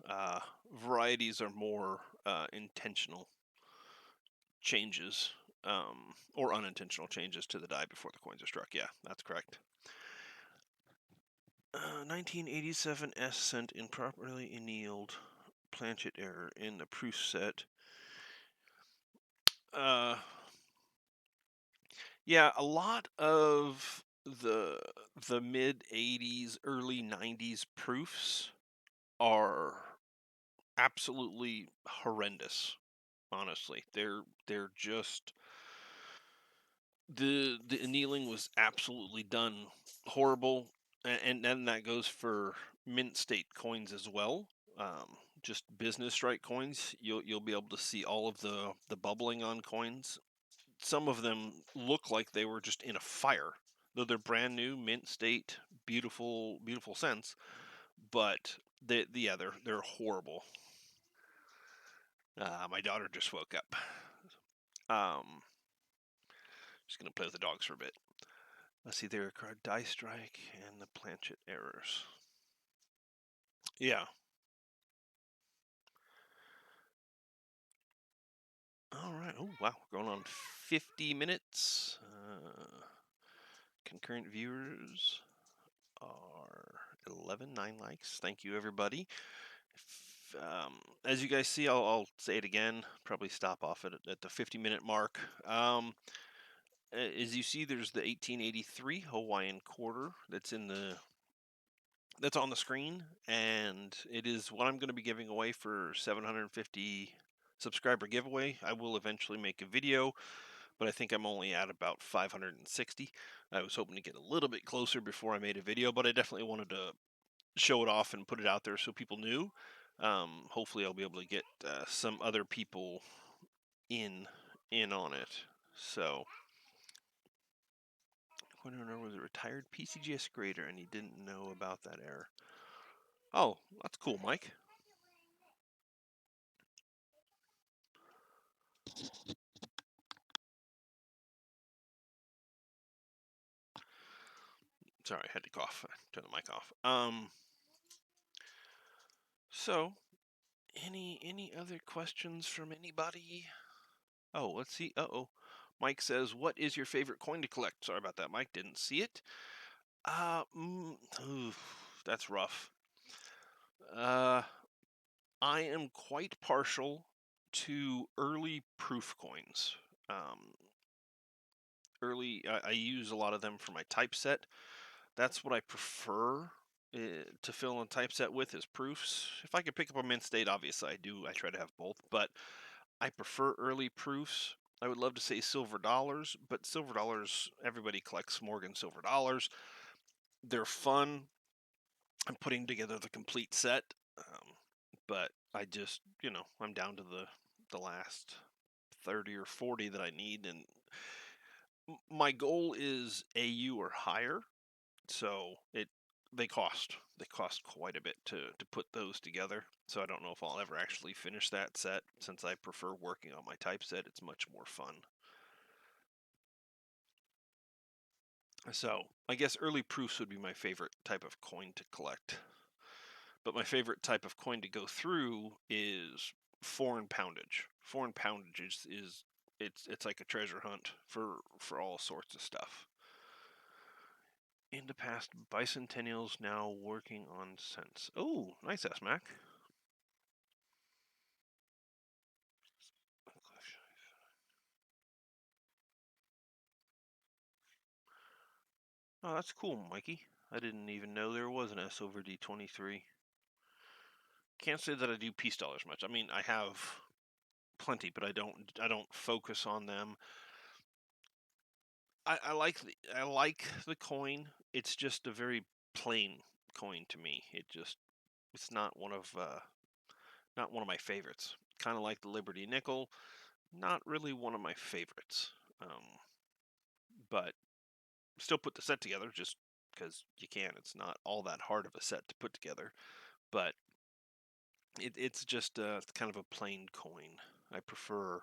Uh, Varieties are more intentional changes, or unintentional changes to the die before the coins are struck. Yeah, that's correct. 1987 S sent improperly annealed planchet error in the proof set. Uh, yeah, a lot of the mid 80s, early 90s proofs are absolutely horrendous. Honestly, they're just the annealing was absolutely done horrible, and then that goes for mint state coins as well. Just business strike coins, you'll be able to see all of the bubbling on coins. Some of them look like they were just in a fire, though they're brand new, mint state, beautiful cents. But yeah, they're horrible. My daughter just woke up. Um, just gonna play with the dogs for a bit. Let's see, there are die strike and the planchet errors. Yeah. All right. Oh wow, we're going on 50 minutes. Concurrent viewers are 11, 9 likes. Thank you, everybody. As you guys see, I'll say it again, probably stop off at the 50-minute mark. As you see, there's the 1883 Hawaiian quarter that's on the screen, and it is what I'm going to be giving away for 750 subscriber giveaway. I will eventually make a video, but I think I'm only at about 560. I was hoping to get a little bit closer before I made a video, but I definitely wanted to show it off and put it out there so people knew. Hopefully, I'll be able to get some other people in on it. So, Quinn was a retired PCGS grader, and he didn't know about that error. Oh, that's cool, Mike. Sorry, I had to cough. Turn the mic off. So any other questions from anybody? Oh, let's see. Uh-oh. Mike says, "What is your favorite coin to collect?" Sorry about that, Mike. Didn't see it. That's rough. Uh, I am quite partial to early proof coins. I use a lot of them for my typeset. That's what I prefer to fill a typeset with is proofs. If I could pick up a mint state, obviously I do. I try to have both, but I prefer early proofs. I would love to say silver dollars, but silver dollars, everybody collects Morgan silver dollars. They're fun. I'm putting together the complete set, but I just, I'm down to the last 30 or 40 that I need, and my goal is AU or higher. So they cost quite a bit to put those together. So I don't know if I'll ever actually finish that set, since I prefer working on my typeset. It's much more fun. So I guess early proofs would be my favorite type of coin to collect. But my favorite type of coin to go through is foreign poundage. Foreign poundage is it's like a treasure hunt for all sorts of stuff. Into past bicentennials, now working on cents. Oh, nice S Mac. Oh, that's cool, Mikey. I didn't even know there was an S over D23. Can't say that I do peace dollars much. I mean, I have plenty, but I don't focus on them. I like the coin. It's just a very plain coin to me. It's not one of my favorites. Kind of like the Liberty nickel, not really one of my favorites. But still put the set together just because you can. It's not all that hard of a set to put together, but it's just kind of a plain coin. I prefer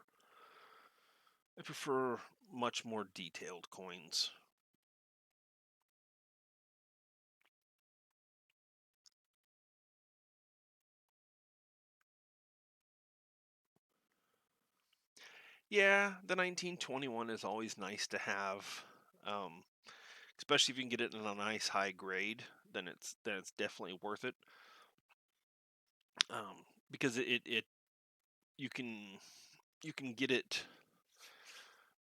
I prefer much more detailed coins. Yeah, the 1921 is always nice to have, um, especially if you can get it in a nice high grade. Then it's definitely worth it, um, because it you can you can get it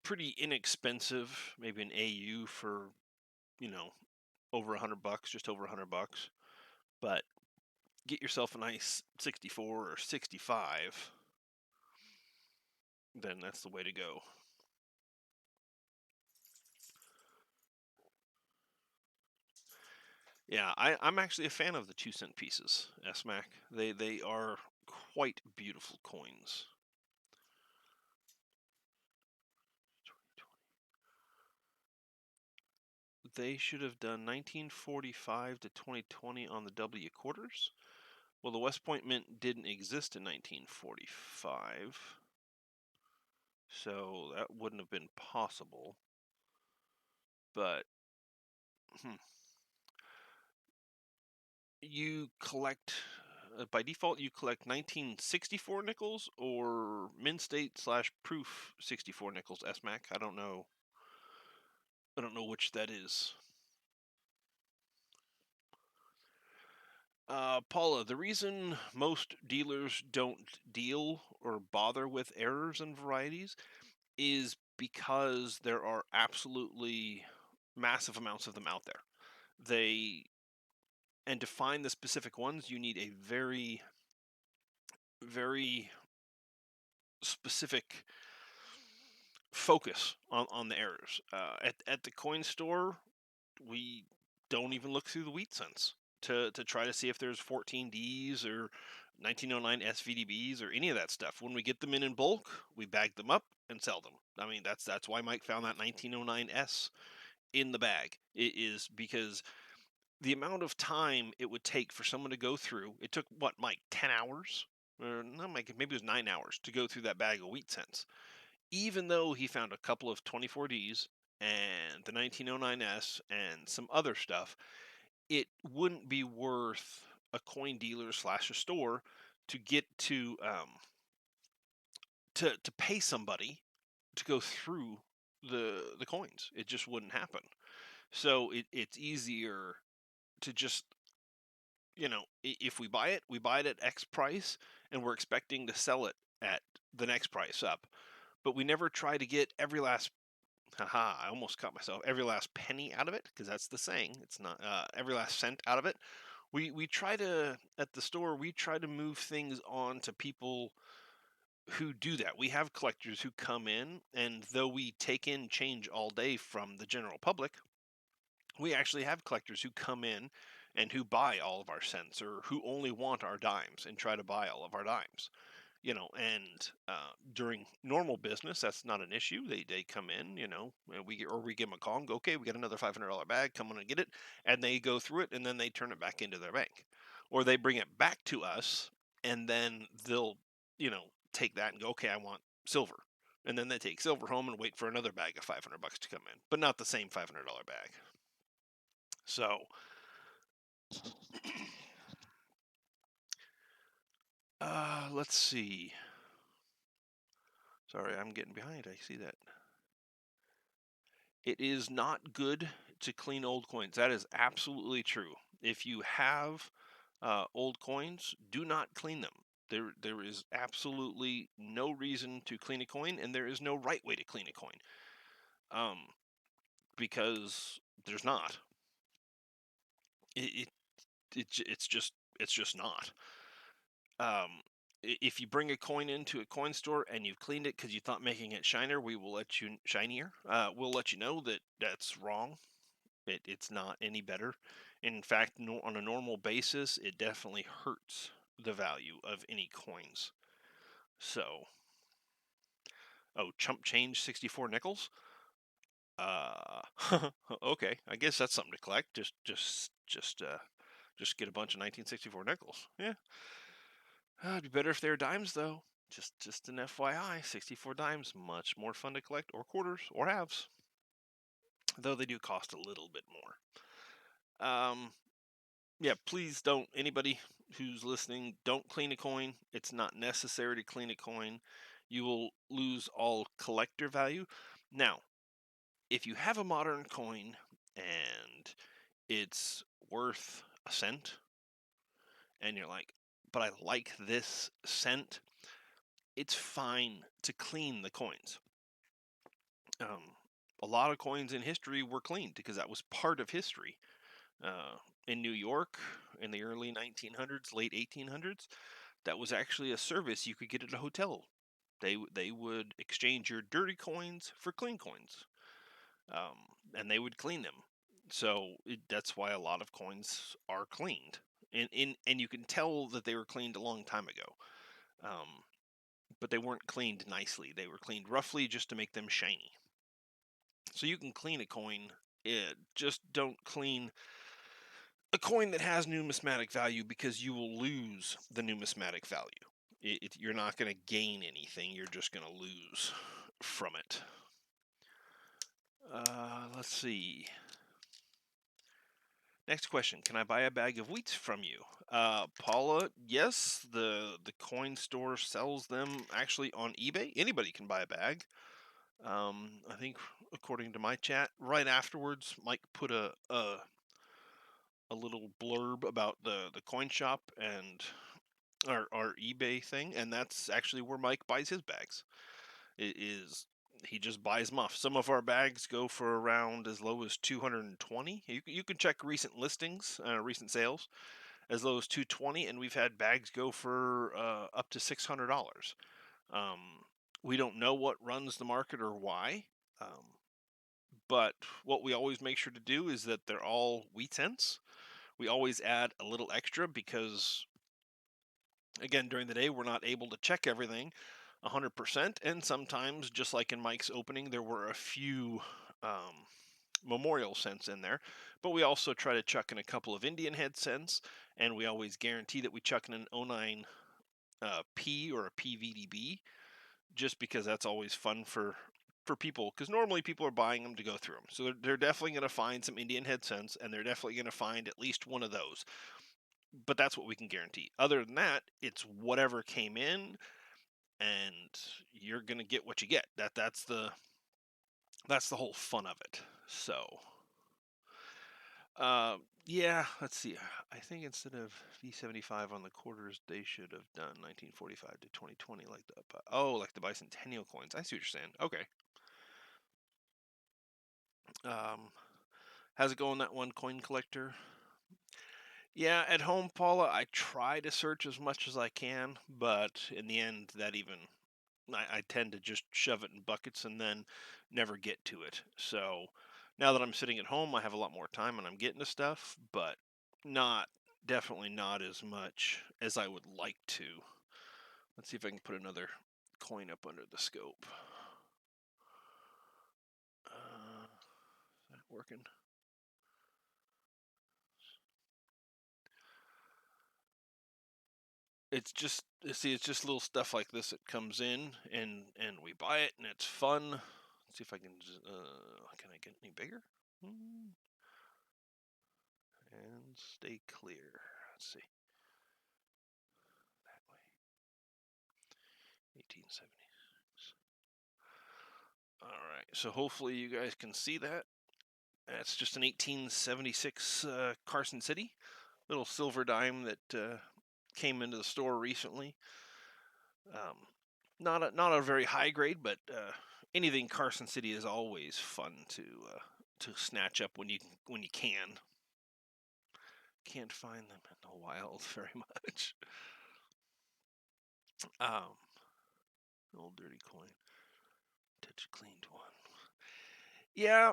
pretty inexpensive, maybe an AU for you know over $100, just over $100. But get yourself a nice 64 or 65, then that's the way to go. Yeah, I'm actually a fan of the 2 cent pieces, SMAC. They are quite beautiful coins. They should have done 1945 to 2020 on the W quarters. Well, the West Point Mint didn't exist in 1945, so that wouldn't have been possible. But hmm, you collect by default you collect 1964 nickels or min state slash proof 64 nickels SMAC. I don't know which that is. Paula, the reason most dealers don't deal or bother with errors and varieties is because there are absolutely massive amounts of them out there. They and to find the specific ones, you need a very, very specific focus on the errors. At the coin store, we don't even look through the wheat cents to try to see if there's 14Ds or 1909 SVDBs or any of that stuff. When we get them in bulk, we bag them up and sell them. I mean, that's why Mike found that 1909S in the bag. It is because the amount of time it would take for someone to go through, it took what, Mike, 10 hours? Or no, Mike, maybe it was 9 hours to go through that bag of wheat cents. Even though he found a couple of 24Ds and the 1909S and some other stuff, it wouldn't be worth a coin dealer slash a store to get to pay somebody to go through the coins. It just wouldn't happen. So it's easier to just if we buy it at X price, and we're expecting to sell it at the next price up. But we never try to get every last Haha, I almost caught myself. Every last penny out of it, because that's the saying. It's not every last cent out of it. We try to at the store. We try to move things on to people who do that. We have collectors who come in, and though we take in change all day from the general public, we actually have collectors who come in and who buy all of our cents or who only want our dimes and try to buy all of our dimes. And during normal business, that's not an issue. They come in, and we give them a call and go, okay, we got another $500 bag, come on and get it, and they go through it and then they turn it back into their bank, or they bring it back to us, and then they'll take that and go, okay, I want silver, and then they take silver home and wait for another bag of $500 to come in, but not the same $500 bag. So, let's see. Sorry, I'm getting behind. I see that. It is not good to clean old coins. That is absolutely true. If you have old coins, do not clean them. There is absolutely no reason to clean a coin, and there is no right way to clean a coin, um, because there's not. It, it's just not. If you bring a coin into a coin store and you've cleaned it because you thought making it shinier, we will let you shinier. We'll let you know that that's wrong. It's not any better. In fact, no, on a normal basis, it definitely hurts the value of any coins. So, oh, chump change 64 nickels. Uh, okay, I guess that's something to collect. Just get a bunch of 1964 nickels. Yeah, it'd be better if they were dimes though. Just an FYI, 64 dimes, much more fun to collect, or quarters, or halves. Though they do cost a little bit more. Um, yeah, please don't, anybody who's listening, don't clean a coin. It's not necessary to clean a coin. You will lose all collector value. Now, if you have a modern coin and it's worth a cent, and you're like, but I like this cent, it's fine to clean the coins. Um, a lot of coins in history were cleaned because that was part of history. Uh, in New York in the early 1900s, late 1800s, that was actually a service you could get at a hotel. They would exchange your dirty coins for clean coins, and they would clean them. So that's why a lot of coins are cleaned, and you can tell that they were cleaned a long time ago. Um, but they weren't cleaned nicely. They were cleaned roughly just to make them shiny. So you can clean a coin. Just don't clean a coin that has numismatic value because you will lose the numismatic value. You're not going to gain anything. You're just going to lose from it. Let's see. Next question. Can I buy a bag of wheats from you? Paula, yes. The coin store sells them actually on eBay. Anybody can buy a bag. I think according to my chat, right afterwards, Mike put a little blurb about the coin shop and our eBay thing, and that's actually where Mike buys his bags. It is he just buys them off. Some of our bags go for around as low as 220. You can check recent listings, recent sales, as low as 220, and we've had bags go for up to $600. Um, we don't know what runs the market or why, but what we always make sure to do is that they're all wheat cents. We always add a little extra because, again, during the day, we're not able to check everything 100%. And sometimes, just like in Mike's opening, there were a few memorial cents in there. But we also try to chuck in a couple of Indian head cents. And we always guarantee that we chuck in an '09 P or a PVDB, just because that's always fun for people, because normally people are buying them to go through them. So they're definitely going to find some Indian head cents, and they're definitely going to find at least one of those. But that's what we can guarantee. Other than that, it's whatever came in, and you're gonna get what you get. That's the whole fun of it. So, yeah, let's see. I think instead of V75 on the quarters, they should have done 1945 to 2020, like the bicentennial coins. I see what you're saying. Okay. How's it going, that one coin collector? Yeah, at home, Paula, I try to search as much as I can, but in the end, I tend to just shove it in buckets and then never get to it. So now that I'm sitting at home, I have a lot more time and I'm getting to stuff, but not definitely not as much as I would like to. Let's see if I can put another coin up under the scope. Is that working? It's just little stuff like this that comes in, and we buy it, and it's fun. Let's see if I can I get any bigger? And stay clear. Let's see. That way. 1876. All right. So hopefully you guys can see that. That's just an 1876 Carson City little silver dime that came into the store recently. Not a very high grade, but anything Carson City is always fun to snatch up when you can. Can't find them in the wild very much. Um, Old dirty coin, touch cleaned one. Yeah,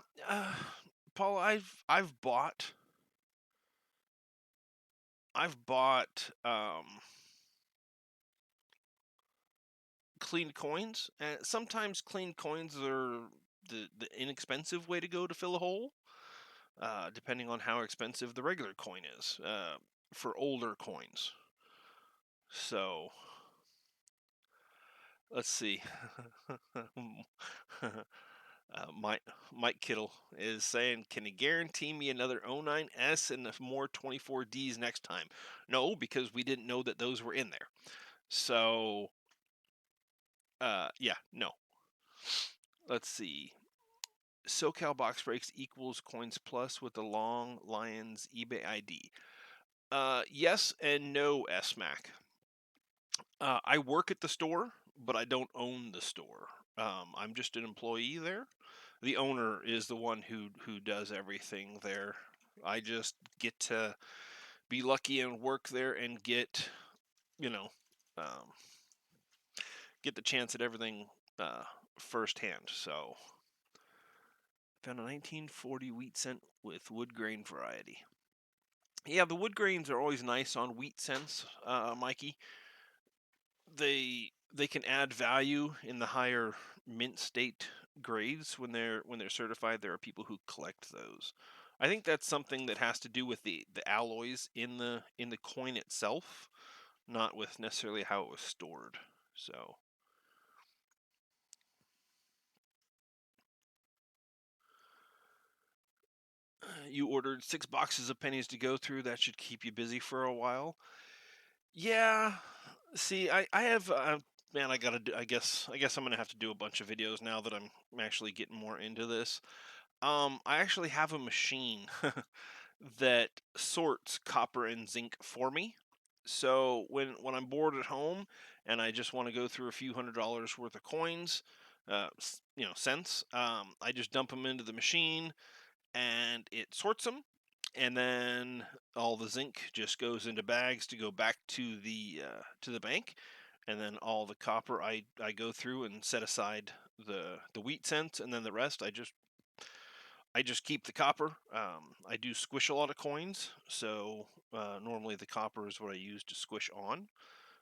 Paul, I've bought cleaned coins, and sometimes cleaned coins are the inexpensive way to go to fill a hole. Depending on how expensive the regular coin is for older coins. So let's see. Mike Kittle is saying, "Can you guarantee me another 09S and more 24Ds next time?" No, because we didn't know that those were in there. So, yeah, no. Let's see. SoCal box breaks equals coins plus with the long Lions eBay ID. Yes and no, SMAC. I work at the store, but I don't own the store. I'm just an employee there. The owner is the one who does everything there. I just get to be lucky and work there and you know, um, get the chance at everything firsthand. So, found a 1940 wheat cent with wood grain variety. Yeah, the wood grains are always nice on wheat cents, Mikey. They can add value in the higher mint state grades when they're certified. There are people who collect those. I think that's something that has to do with the alloys in the coin itself, not with necessarily how it was stored. So you ordered 6 boxes of pennies to go through. That should keep you busy for a while. Yeah. See, I have man, I gotta do, I guess I'm gonna have to do a bunch of videos now that I'm actually getting more into this. I actually have a machine that sorts copper and zinc for me. So when I'm bored at home and I just want to go through a few $100 worth of coins, cents, I just dump them into the machine and it sorts them, and then all the zinc just goes into bags to go back to the bank, and then all the copper I go through and set aside the wheat cents, and then the rest I just keep the copper. I do squish a lot of coins, so normally the copper is what I use to squish on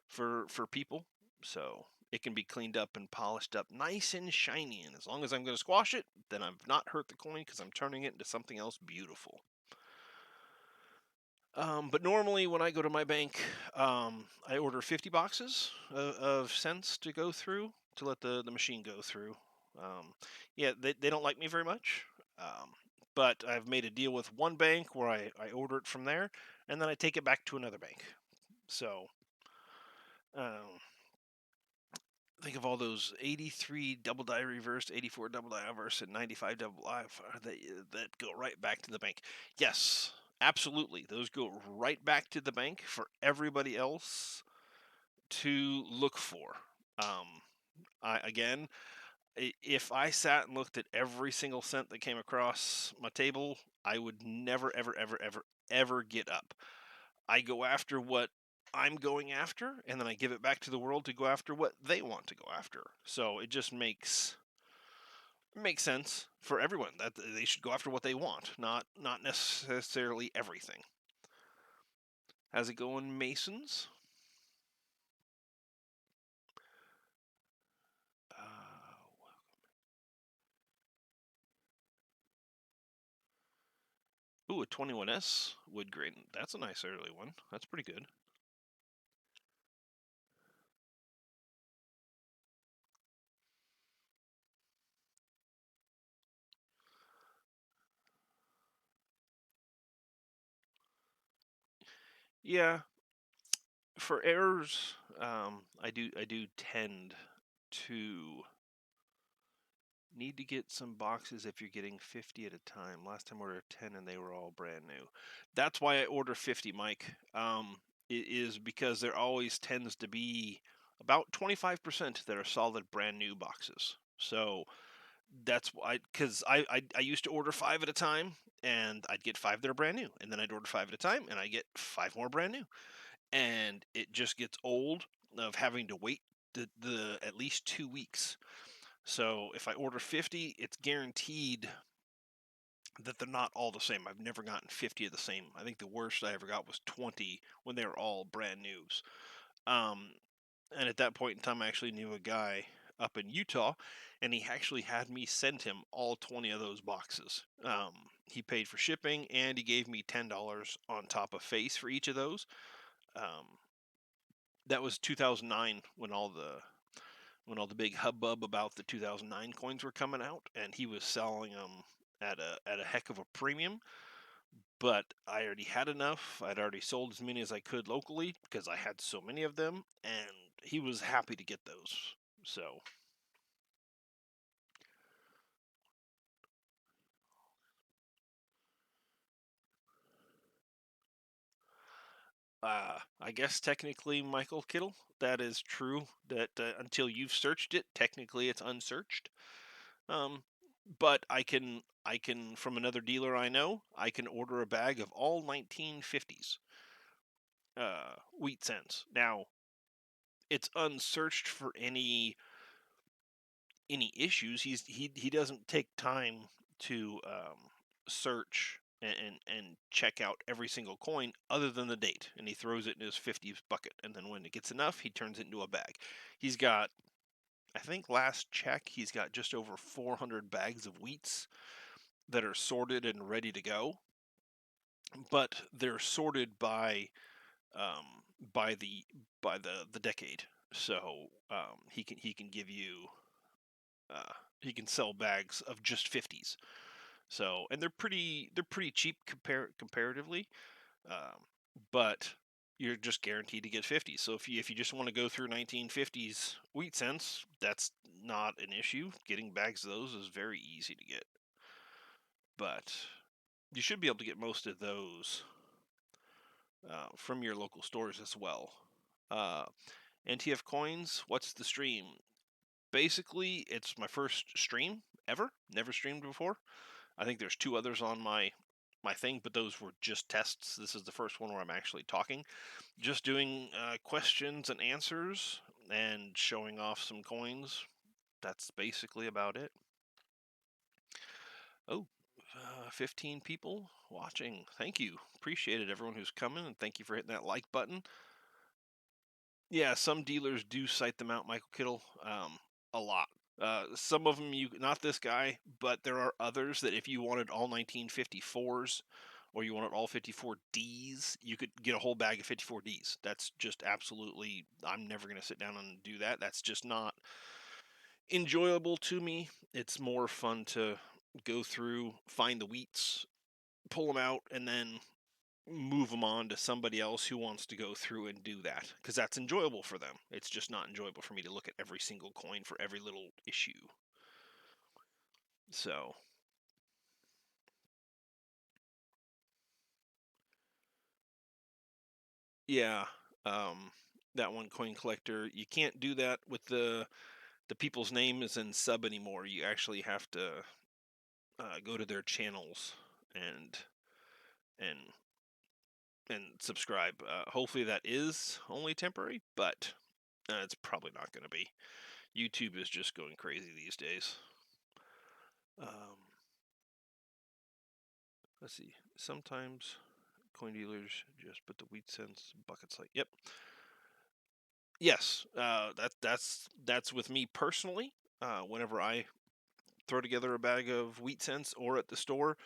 for people. So it can be cleaned up and polished up nice and shiny, and as long as I'm going to squash it, then I've not hurt the coin because I'm turning it into something else beautiful. But normally when I go to my bank, I order 50 boxes of cents to go through to let the machine go through. Um, yeah, they don't like me very much. Um, but I've made a deal with one bank where I order it from there, and then I take it back to another bank. So um, think of all those 83 double die reversed, 84 double die reversed, and 95 double die that go right back to the bank. Yes, absolutely. Those go right back to the bank for everybody else to look for. Um, again, If I sat and looked at every single cent that came across my table, I would never, ever, ever, ever, ever get up. I go after what I'm going after, and then I give it back to the world to go after what they want to go after. So it just makes sense for everyone that they should go after what they want, not necessarily everything. How's it going, Masons? Uh, Ooh, a 21S wood grain. That's a nice early one. That's pretty good. Yeah, for errors, I do tend to need to get some boxes if you're getting 50 at a time. Last time I ordered 10 and they were all brand new. That's why I order 50, Mike. It is because there always tends to be about 25% that are solid brand new boxes. So that's why, because I used to order 5 at a time, and I'd get 5 that are brand new, and then I'd order 5 at a time, and I get 5 more brand new, and it just gets old of having to wait the at least 2 weeks. So if I order 50, it's guaranteed that they're not all the same. I've never gotten 50 of the same. I think the worst I ever got was 20 when they were all brand news. Um, and at that point in time, I actually knew a guy up in Utah, and he actually had me send him all 20 of those boxes. He paid for shipping, and he gave me $10 on top of face for each of those. Um, that was 2009 when all the big hubbub about the 2009 coins were coming out, and he was selling them at a heck of a premium. But I already had enough. I'd already sold as many as I could locally because I had so many of them, and he was happy to get those. So, I guess technically, Michael Kittle, that is true. That until you've searched it, technically it's unsearched. Um, but I can from another dealer I know, I can order a bag of all 1950s wheat cents. Now it's unsearched for any issues. He doesn't take time to search and check out every single coin other than the date, and he throws it in his 50s bucket. And then when it gets enough, he turns it into a bag. He's got, I think last check, he's got just over 400 bags of wheats that are sorted and ready to go, but they're sorted um, by the decade. So he can give you uh, he can sell bags of just 50s. So and they're pretty cheap comparatively, um, but you're just guaranteed to get 50. So if you just want to go through 1950s wheat cents, that's not an issue. Getting bags of those is very easy to get, but you should be able to get most of those from your local stores as well. Uh, NTF coins, what's the stream? Basically, it's my first stream ever. Never streamed before. I think there's two others on my thing, but those were just tests. This is the first one where I'm actually talking, just doing questions and answers and showing off some coins. That's basically about it. Oh, 15 people watching. Thank you. Appreciate it, everyone who's coming, and thank you for hitting that like button. Yeah, some dealers do cite them out, Michael Kittle, a lot. Some of them, not this guy, but there are others that if you wanted all 1954s or you wanted all 54Ds, you could get a whole bag of 54Ds. That's just absolutely, I'm never going to sit down and do that. That's just not enjoyable to me. It's more fun to go through, find the wheats, pull them out, and then move them on to somebody else who wants to go through and do that because that's enjoyable for them. It's just not enjoyable for me to look at every single coin for every little issue. So, yeah, um, that one coin collector, you can't do that with the the people's name isn't sub anymore. You actually have to go to their channels and and and subscribe. Hopefully that is only temporary, but it's probably not going to be. YouTube is just going crazy these days. Um, let's see. Sometimes coin dealers just put the wheat cents buckets like. Yep. Yes. That's with me personally. Whenever I throw together a bag of wheat cents or at the store,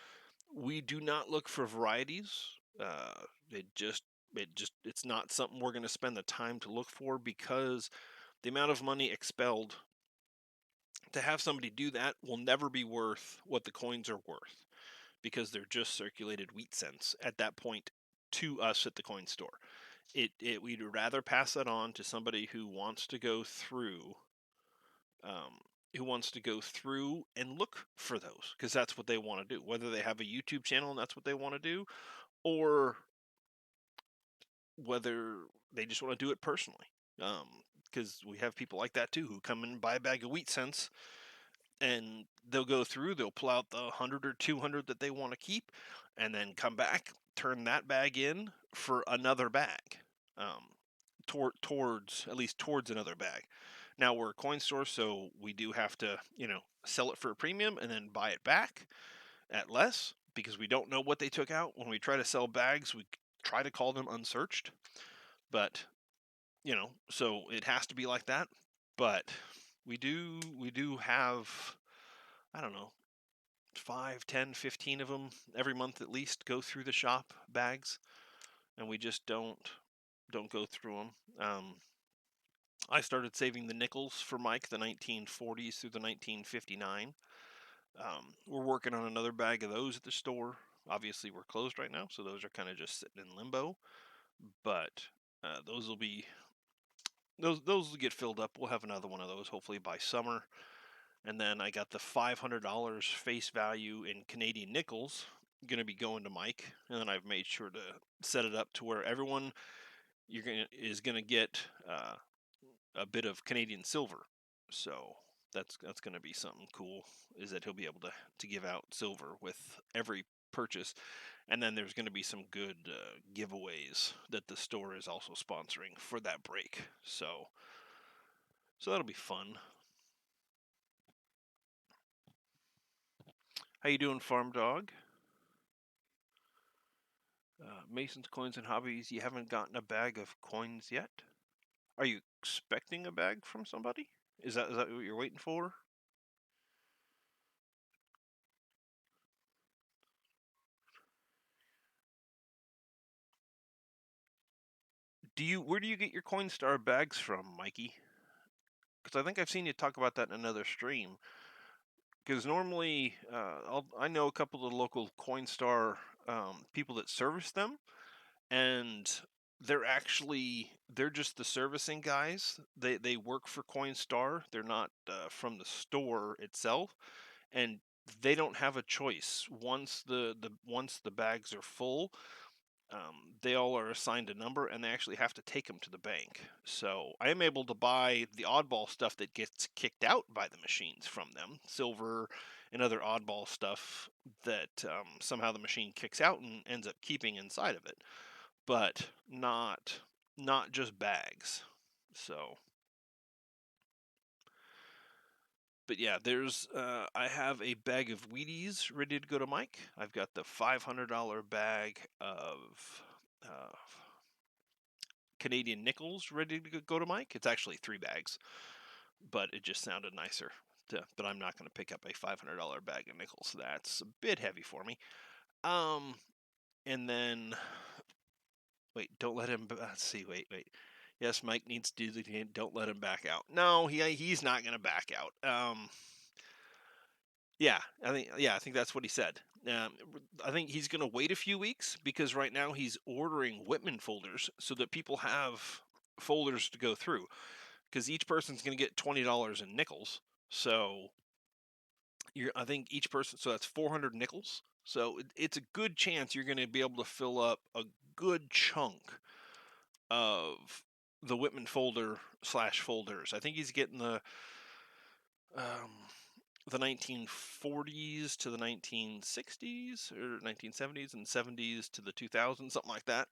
we do not look for varieties. Uh, it's not something we're going to spend the time to look for, because the amount of money expelled to have somebody do that will never be worth what the coins are worth, because they're just circulated wheat cents at that point to us at the coin store. We'd rather pass that on to somebody um, who wants to go through and look for those, because that's what they want to do. Whether they have a YouTube channel and that's what they want to do, or whether they just want to do it personally. Because we have people like that too, who come and buy a bag of wheat cents, and they'll go through, they'll pull out the 100 or 200 that they want to keep, and then come back, turn that bag in for another bag, um, towards another bag. Now, we're a coin store, so we do have to, sell it for a premium and then buy it back at less, because we don't know what they took out. When we try to sell bags, we try to call them unsearched, but so it has to be like that. But we do have, I don't know, 5, 10, 15 of them every month at least go through the shop, bags, and we just don't go through them. I started saving the nickels for Mike, the 1940s through the 1959. We're working on another bag of those at the store. Obviously, we're closed right now, so those are kind of just sitting in limbo. But those will be those will get filled up. We'll have another one of those hopefully by summer. And then I got the $500 face value in Canadian nickels going to be going to Mike, and then I've made sure to set it up to where everyone is gonna get a bit of Canadian silver. So that's going to be something cool. Is that he'll be able to give out silver with every purchase, and then there's going to be some good giveaways that the store is also sponsoring for that break. So that'll be fun. How you doing, Farm Dog? Mason's Coins and Hobbies. You haven't gotten a bag of coins yet? Are you expecting a bag from somebody? Is that what you're waiting for? Where do you get your Coinstar bags from, Mikey? Because I think I've seen you talk about that in another stream. Because normally, I know a couple of the local Coinstar people that service them, and they're just the servicing guys. They work for Coinstar. They're not from the store itself, and they don't have a choice. Once the bags are full, they all are assigned a number, and they actually have to take them to the bank. So I am able to buy the oddball stuff that gets kicked out by the machines from them, silver and other oddball stuff that somehow the machine kicks out and ends up keeping inside of it, but not just bags. So, but yeah, I have a bag of Wheaties ready to go to Mike. I've got the $500 bag of uh, Canadian nickels ready to go to Mike. It's actually 3 bags, but it just sounded nicer. But I'm not going to pick up a $500 bag of nickels. That's a bit heavy for me. Um, and then wait, don't let him. Let's see. Wait. Yes, Mike needs to do the game. Don't let him back out. No, he's not going to back out. I think that's what he said. Um, I think he's going to wait a few weeks, because right now he's ordering Whitman folders so that people have folders to go through, because each person's going to get $20 in nickels. So I think each person, so that's 400 nickels. So it's a good chance you're going to be able to fill up a good chunk of the Whitman folder slash folders. I think he's getting um, the 1940s to the 1960s, or 1970s and 70s to the 2000s, something like that.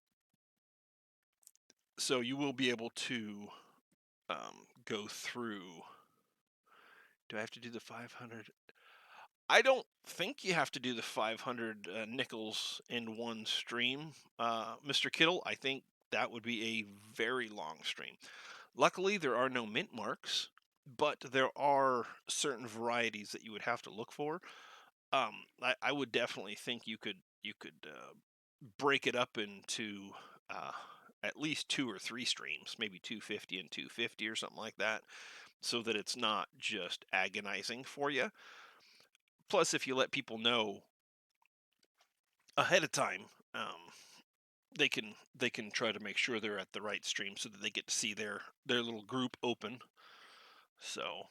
So you will be able to go through. Do I have to do the 500? I don't think you have to do the 500 nickels in one stream, Mr. Kittle. I think that would be a very long stream. Luckily, there are no mint marks, but there are certain varieties that you would have to look for. I would definitely think you could break it up into uh, at least 2 or 3 streams, maybe 250 and 250 or something like that, so that it's not just agonizing for you. Plus, if you let people know ahead of time, um, they can try to make sure they're at the right stream so that they get to see their little group open. So,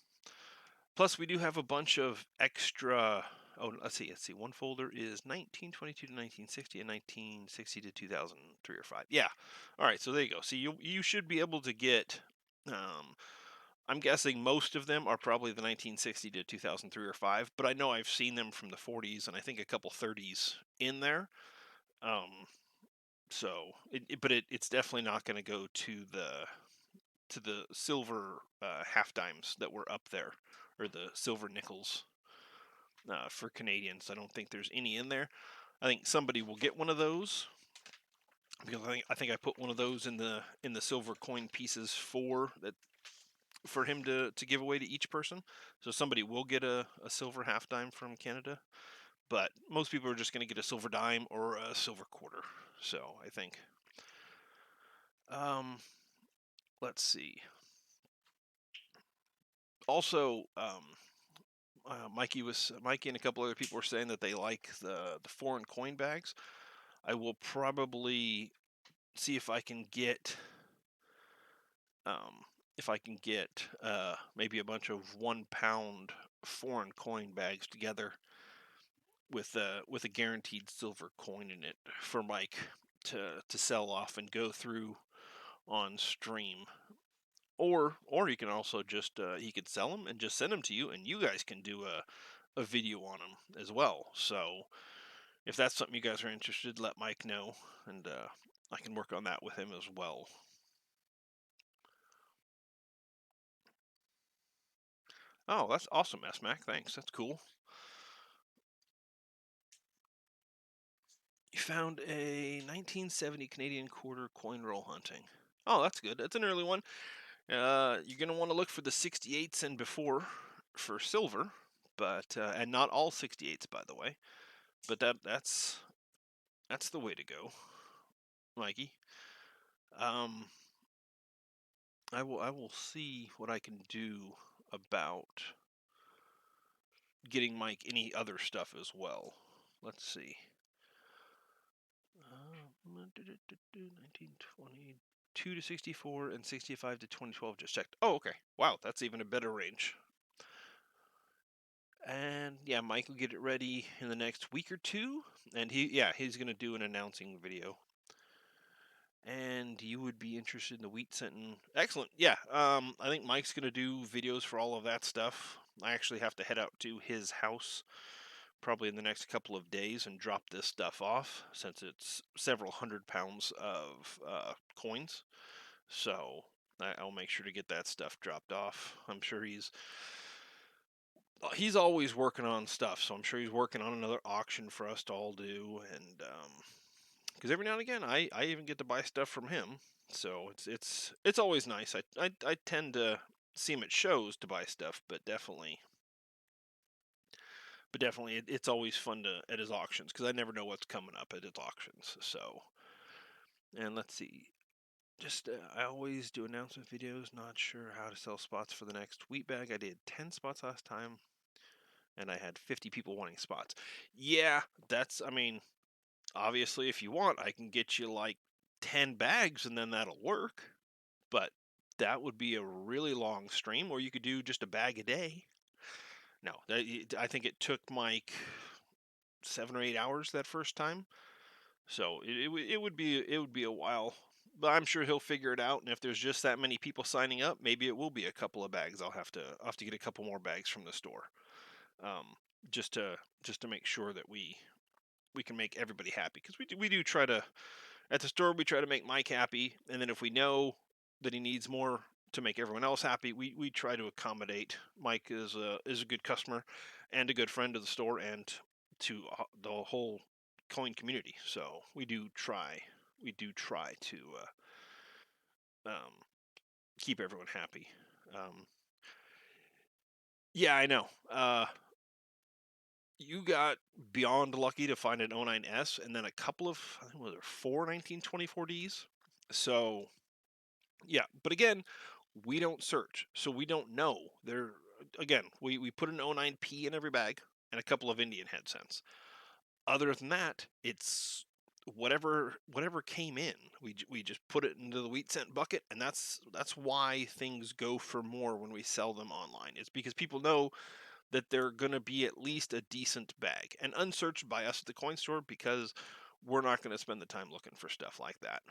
plus we do have a bunch of extra. Oh, let's see. One folder is 1922 to 1960 and 1960 to 2003 or five. Yeah. All right. So there you go. See, you should be able to get. Um, I'm guessing most of them are probably the 1960 to 2003 or five, but I know I've seen them from the 40s and I think a couple 30s in there. Um, so, it's definitely not going to go to the silver half dimes that were up there, or the silver nickels for Canadians. I don't think there's any in there. I think somebody will get one of those because I think I put one of those in the silver coin pieces for him to give away to each person. So somebody will get a silver half dime from Canada, but most people are just going to get a silver dime or a silver quarter. So I think. Um, let's see. Also, Mikey and a couple other people were saying that they like the foreign coin bags. I will probably see um, if I can get maybe a bunch of 1 pound foreign coin bags together with a guaranteed silver coin in it for Mike to sell off and go through on stream. Or you can also just he could sell them and just send them to you, and you guys can do a video on them as well. So if that's something you guys are interested, let Mike know, and I can work on that with him as well. Oh, that's awesome, S Mac. Thanks. That's cool. You found a 1970 Canadian quarter coin roll hunting. Oh, that's good. That's an early one. You're gonna want to look for the 68s and before for silver, but and not all 68s, by the way. But that's the way to go, Mikey. Um, I will see what I can do about getting Mike any other stuff as well. Let's see. 1922 to 64 and 65 to 2012 just checked. Oh, okay. Wow, that's even a better range. And yeah, Mike will get it ready in the next week or two, and he's gonna do an announcing video. And you would be interested in the wheat scenting. Excellent. Yeah. I think Mike's gonna do videos for all of that stuff. I actually have to head out to his house probably in the next couple of days and drop this stuff off since it's several 100 pounds of coins. So I'll make sure to get that stuff dropped off. I'm sure he's always working on stuff, so I'm sure he's working on another auction for us to all do, and because every now and again I even get to buy stuff from him, so it's always nice. I tend to see him at shows to buy stuff, but definitely it's always fun to at his auctions because I never know what's coming up at his auctions. So, and let's see. Just I always do announcement videos. Not sure how to sell spots for the next wheat bag. I did 10 spots last time, and I had 50 people wanting spots. Yeah, that's. I mean, obviously, if you want, I can get you like 10 bags, and then that'll work. But that would be a really long stream, or you could do just a bag a day. No, I think it took Mike 7 or 8 hours that first time. So it would be a while but I'm sure he'll figure it out. And if there's just that many people signing up, maybe it will be a couple of bags. I'll have to get a couple more bags from the store, um, just to make sure that we can make everybody happy, because we do try to, at the store, we try to make Mike happy, and then if we know that he needs more to make everyone else happy, we try to accommodate. Mike is a good customer and a good friend to the store and to the whole coin community. So we do try to um, keep everyone happy. Um, yeah, I know. You got beyond lucky to find an '09S and then a couple of, I think, was there four 1924Ds. So yeah, but again, we don't search, so we don't know. There again, we put an '09P in every bag and a couple of Indian head cents. Other than that, it's whatever came in. We just put it into the wheat cent bucket, and that's why things go for more when we sell them online. It's because people know that they're going to be at least a decent bag and unsearched by us at the coin store, because we're not going to spend the time looking for stuff like that.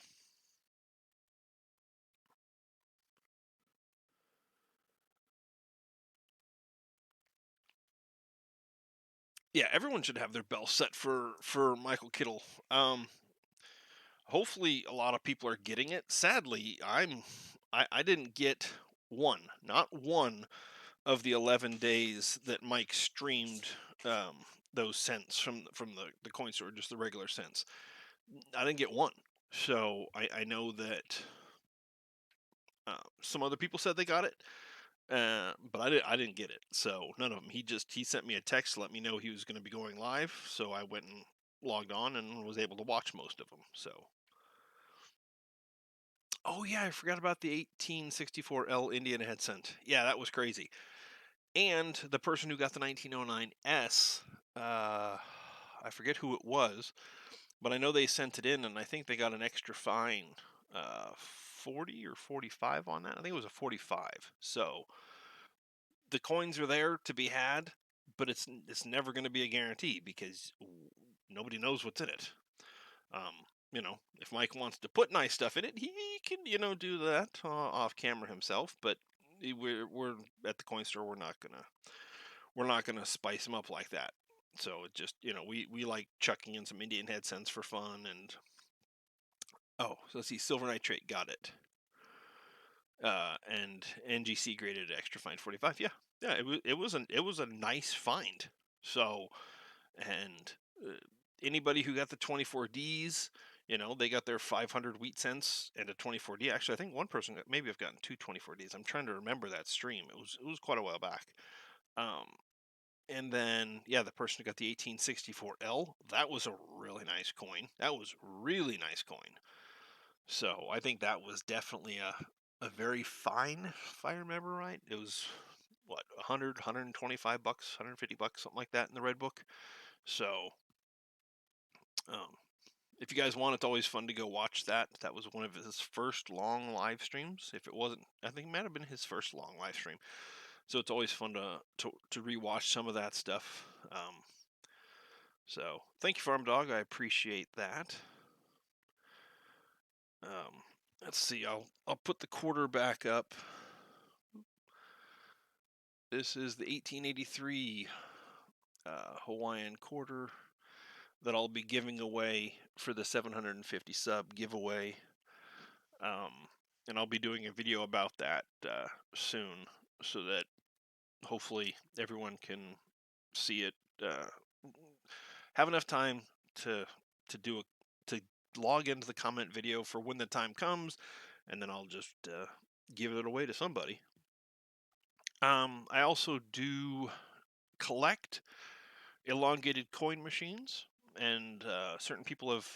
Yeah, everyone should have their bell set for Michael Kittle. Um, Hopefully, a lot of people are getting it. Sadly, I didn't get one, not one of the 11 days that Mike streamed um, those cents from the coin store, just the regular cents. I didn't get one. So I know that some other people said they got it, but I didn't get it. So none of them. He sent me a text to let me know he was going to be going live. So I went and logged on and was able to watch most of them. So, oh yeah, I forgot about the 1864L Indian head cent. Yeah, that was crazy. And the person who got the 1909S, I forget who it was, but I know they sent it in, and I think they got an extra fine, 40 or 45 on that. I think it was a 45. So the coins are there to be had, but it's never going to be a guarantee, because nobody knows what's in it. Um, if Mike wants to put nice stuff in it, he can, do that off camera himself. But we're at the coin store. We're not gonna spice them up like that. So it just, we like chucking in some Indian head cents for fun. And oh, so let's see, Silver Nitrate got it. And NGC graded extra fine 45. Yeah, yeah, it was a nice find. So, and anybody who got the 24Ds, they got their 500 wheat cents and a 24D. Actually, I think one person maybe I've gotten two 24Ds. I'm trying to remember that stream. It was quite a while back. Um, and then yeah, the person who got the 1864L, that was a really nice coin. That was really nice coin. So I think that was definitely a very fine, if I remember right. It was what, 100, 125 bucks, 150 bucks, something like that in the red book. So um, if you guys want, it's always fun to go watch that. That was one of his first long live streams. If it wasn't, I think it might have been his first long live stream. So it's always fun to rewatch some of that stuff. So thank you, Farm Dog. I appreciate that. Um, let's see. I'll put the quarter back up. This is the 1883 Hawaiian quarter that I'll be giving away for the 750 sub giveaway. Um, and I'll be doing a video about that soon, so that hopefully everyone can see it. Have enough time to do to log into the comment video for when the time comes, and then I'll just give it away to somebody. I also do collect elongated coin machines, and certain people have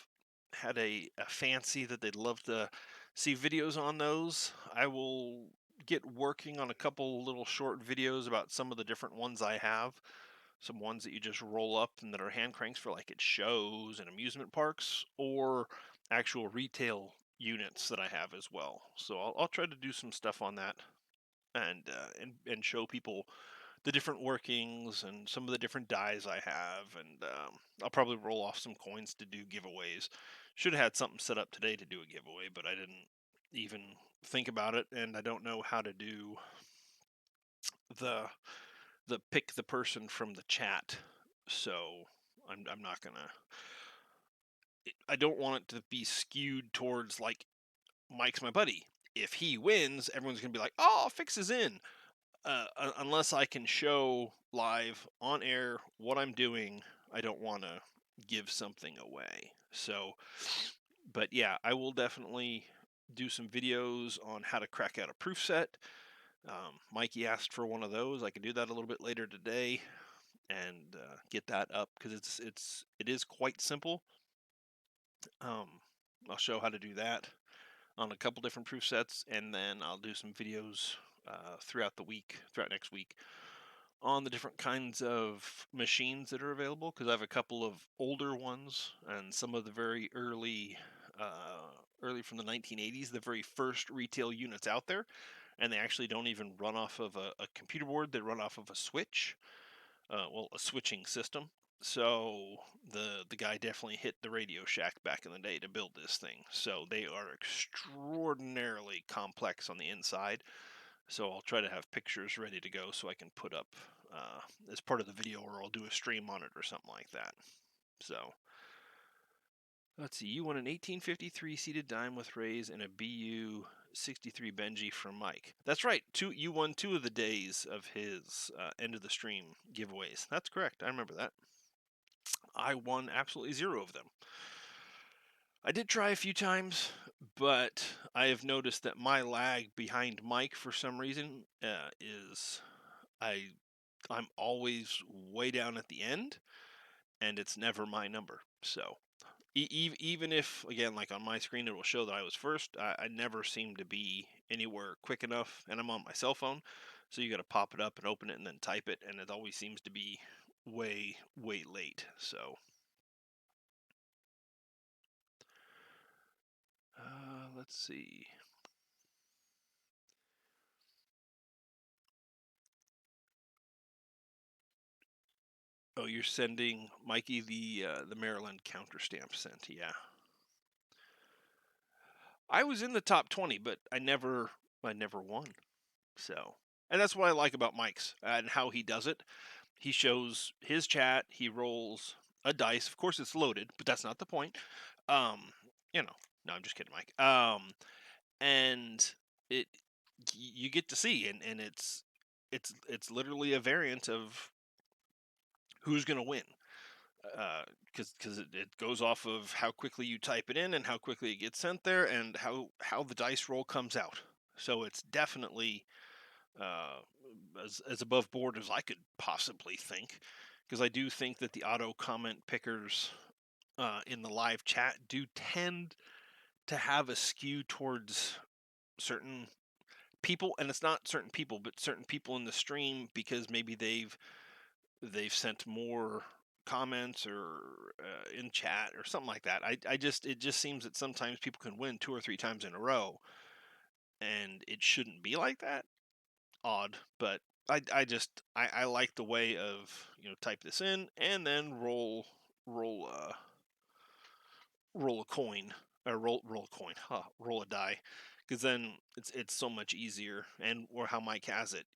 had a fancy that they'd love to see videos on those. I will get working on a couple little short videos about some of the different ones I have. Some ones that you just roll up and that are hand cranks for, like, at shows and amusement parks, or actual retail units that I have as well. So I'll try to do some stuff on that, and show people the different workings and some of the different dies I have, and I'll probably roll off some coins to do giveaways, Should have had something set up today to do a giveaway, but I didn't even think about it, and I don't know how to do the pick the person from the chat. So I'm not gonna. I don't want it to be skewed towards like Mike's my buddy. If he wins, everyone's gonna be like, "Oh, Fix is in." Unless I can show live on air what I'm doing, I don't want to give something away. So, but yeah, I will definitely do some videos on how to crack out a proof set. Mikey asked for one of those. I can do that a little bit later today and get that up because it is quite simple. Um, I'll show how to do that on a couple different proof sets, and then I'll do some videos throughout next week, on the different kinds of machines that are available. Because I have a couple of older ones and some of the very early from the 1980s, the very first retail units out there, and they actually don't even run off of a computer board; they run off of a switch, a switching system. So the guy definitely hit the Radio Shack back in the day to build this thing. So they are extraordinarily complex on the inside. So I'll try to have pictures ready to go so I can put up as part of the video, or I'll do a stream on it or something like that. So let's see. You won an 1853 seated dime with rays and a BU 63 Benji from Mike. That's right. You won 2 of the days of his end of the stream giveaways. That's correct. I remember that. I won absolutely 0 of them. I did try a few times, but I have noticed that my lag behind Mike for some reason is I'm always way down at the end, and it's never my number. So even if, again, like on my screen, it will show that I was first, I never seem to be anywhere quick enough, and I'm on my cell phone, so you got to pop it up and open it and then type it, and it always seems to be way late. So let's see. Oh, you're sending Mikey the Maryland counter stamp sent. Yeah, I was in the top 20, but I never won. So, and that's what I like about Mike's and how he does it. He shows his chat. He rolls a dice. Of course, it's loaded, but that's not the point. Um, you know, no, I'm just kidding, Mike. And it you get to see, and it's literally a variant of who's gonna win. Because it goes off of how quickly you type it in and how quickly it gets sent there, and how the dice roll comes out. So it's definitely uh, as above board as I could possibly think, because I do think that the auto comment pickers in the live chat do tend to have a skew towards certain people, and it's not certain people, but certain people in the stream, because maybe they've sent more comments or in chat or something like that. It just seems that sometimes people can win 2 or 3 times in a row, and it shouldn't be like that. Odd, but I like the way of, type this in and then roll roll a coin, or roll a coin, roll a die, because then it's so much easier. And or how Mike has it,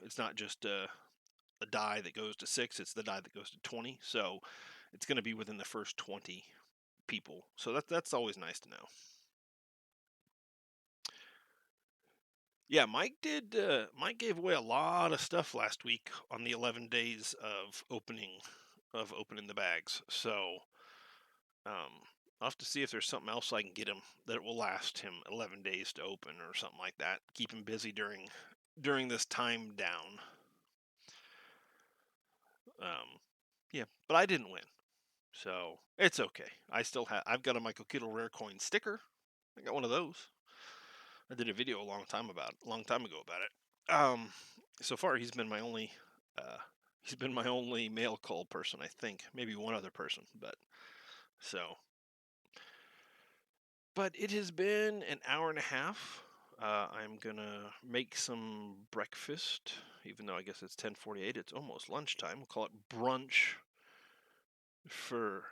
it's not just a die that goes to 6, it's the die that goes to 20. So it's going to be within the first 20 people. So that's always nice to know. Yeah, Mike gave away a lot of stuff last week on the 11 days of opening the bags. So I'll have to see if there's something else I can get him that will last him 11 days to open, or something like that. Keep him busy during this time down. Yeah, but I didn't win, so it's okay. I've got a Michael Kittle rare coin sticker. I got one of those. I did a video a long time ago about it. So far uh, he's been my only mail call person. I think maybe one other person, but it has been an hour and a half. I'm gonna make some breakfast, even though I guess it's 10:48. It's almost lunchtime. We'll call it brunch. For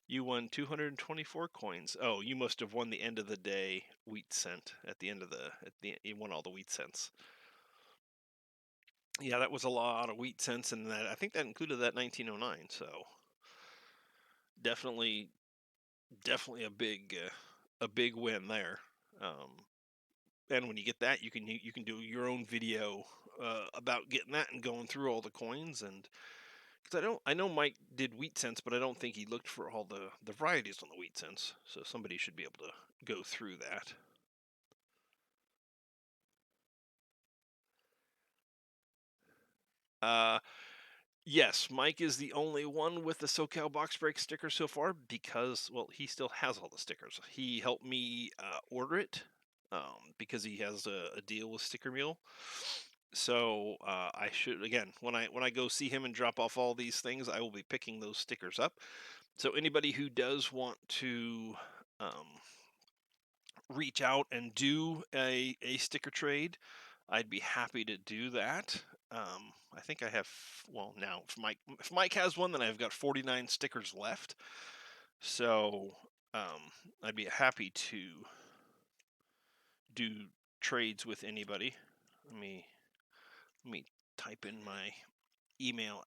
You won 224 coins. Oh, you must have won the end of the day wheat cent at the end of you won all the wheat cents. Yeah, that was a lot of wheat cents, and that I think that included that 1909. So definitely, definitely a big win there. Um, and when you get that, you can do your own video about getting that and going through all the coins. And because I know Mike did wheat cents, but I don't think he looked for all the varieties on the wheat cents. So somebody should be able to go through that. Uh, yes, Mike is the only one with the SoCal Box Break sticker so far because, well, he still has all the stickers. He helped me order it because he has a deal with Sticker Mule. So I should again when I go see him and drop off all these things, I will be picking those stickers up. So anybody who does want to um, reach out and do a sticker trade, I'd be happy to do that. I think I have, well, now if Mike has one, then I've got 49 stickers left. So I'd be happy to do trades with anybody. Let me let me type in my email.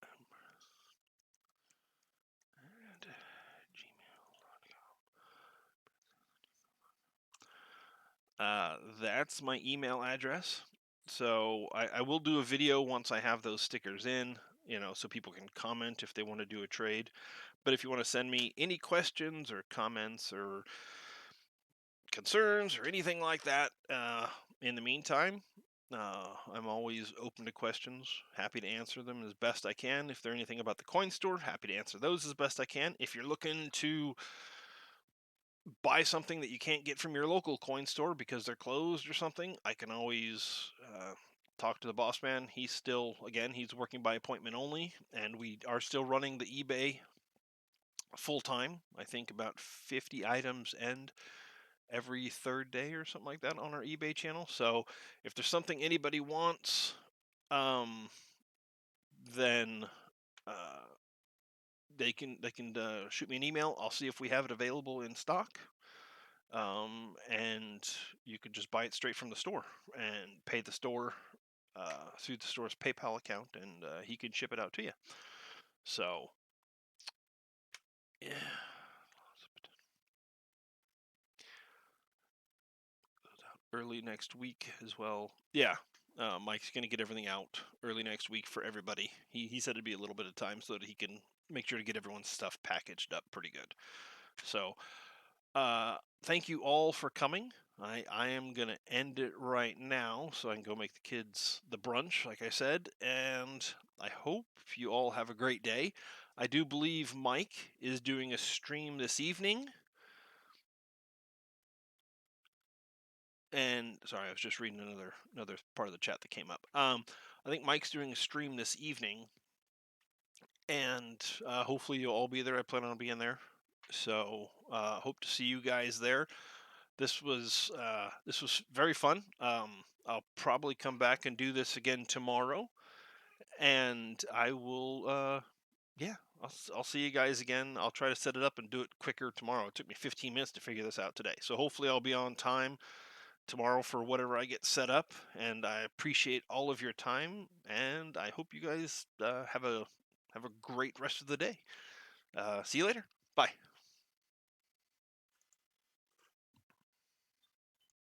That's my email address. So I will do a video once I have those stickers in, so people can comment if they want to do a trade. But if you want to send me any questions or comments or concerns or anything like that, in the meantime, I'm always open to questions. Happy to answer them as best I can. If there's anything about the coin store, happy to answer those as best I can. If you're looking to buy something that you can't get from your local coin store because they're closed or something, I can always talk to the boss man. He's working by appointment only, and we are still running the eBay full time. I think about 50 items end every third day or something like that on our eBay channel. So if there's something anybody wants, um, then uh, they can shoot me an email. I'll see if we have it available in stock. And you could just buy it straight from the store and pay the store through the store's PayPal account, and he can ship it out to you. So, yeah, early next week as well. Yeah, Mike's gonna get everything out early next week for everybody. He said it'd be a little bit of time so that he can make sure to get everyone's stuff packaged up pretty good. So, thank you all for coming. I am going to end it right now so I can go make the kids the brunch, like I said. And I hope you all have a great day. I do believe Mike is doing a stream this evening. And sorry, I was just reading another part of the chat that came up. I think Mike's doing a stream this evening, and hopefully you'll all be there. I plan on being there, so hope to see you guys there. This was very fun. I'll probably come back and do this again tomorrow, and I will. Yeah, I'll see you guys again. I'll try to set it up and do it quicker tomorrow. It took me 15 minutes to figure this out today, so hopefully I'll be on time tomorrow for whatever I get set up. And I appreciate all of your time, and I hope you guys have a great rest of the day. See you later. Bye.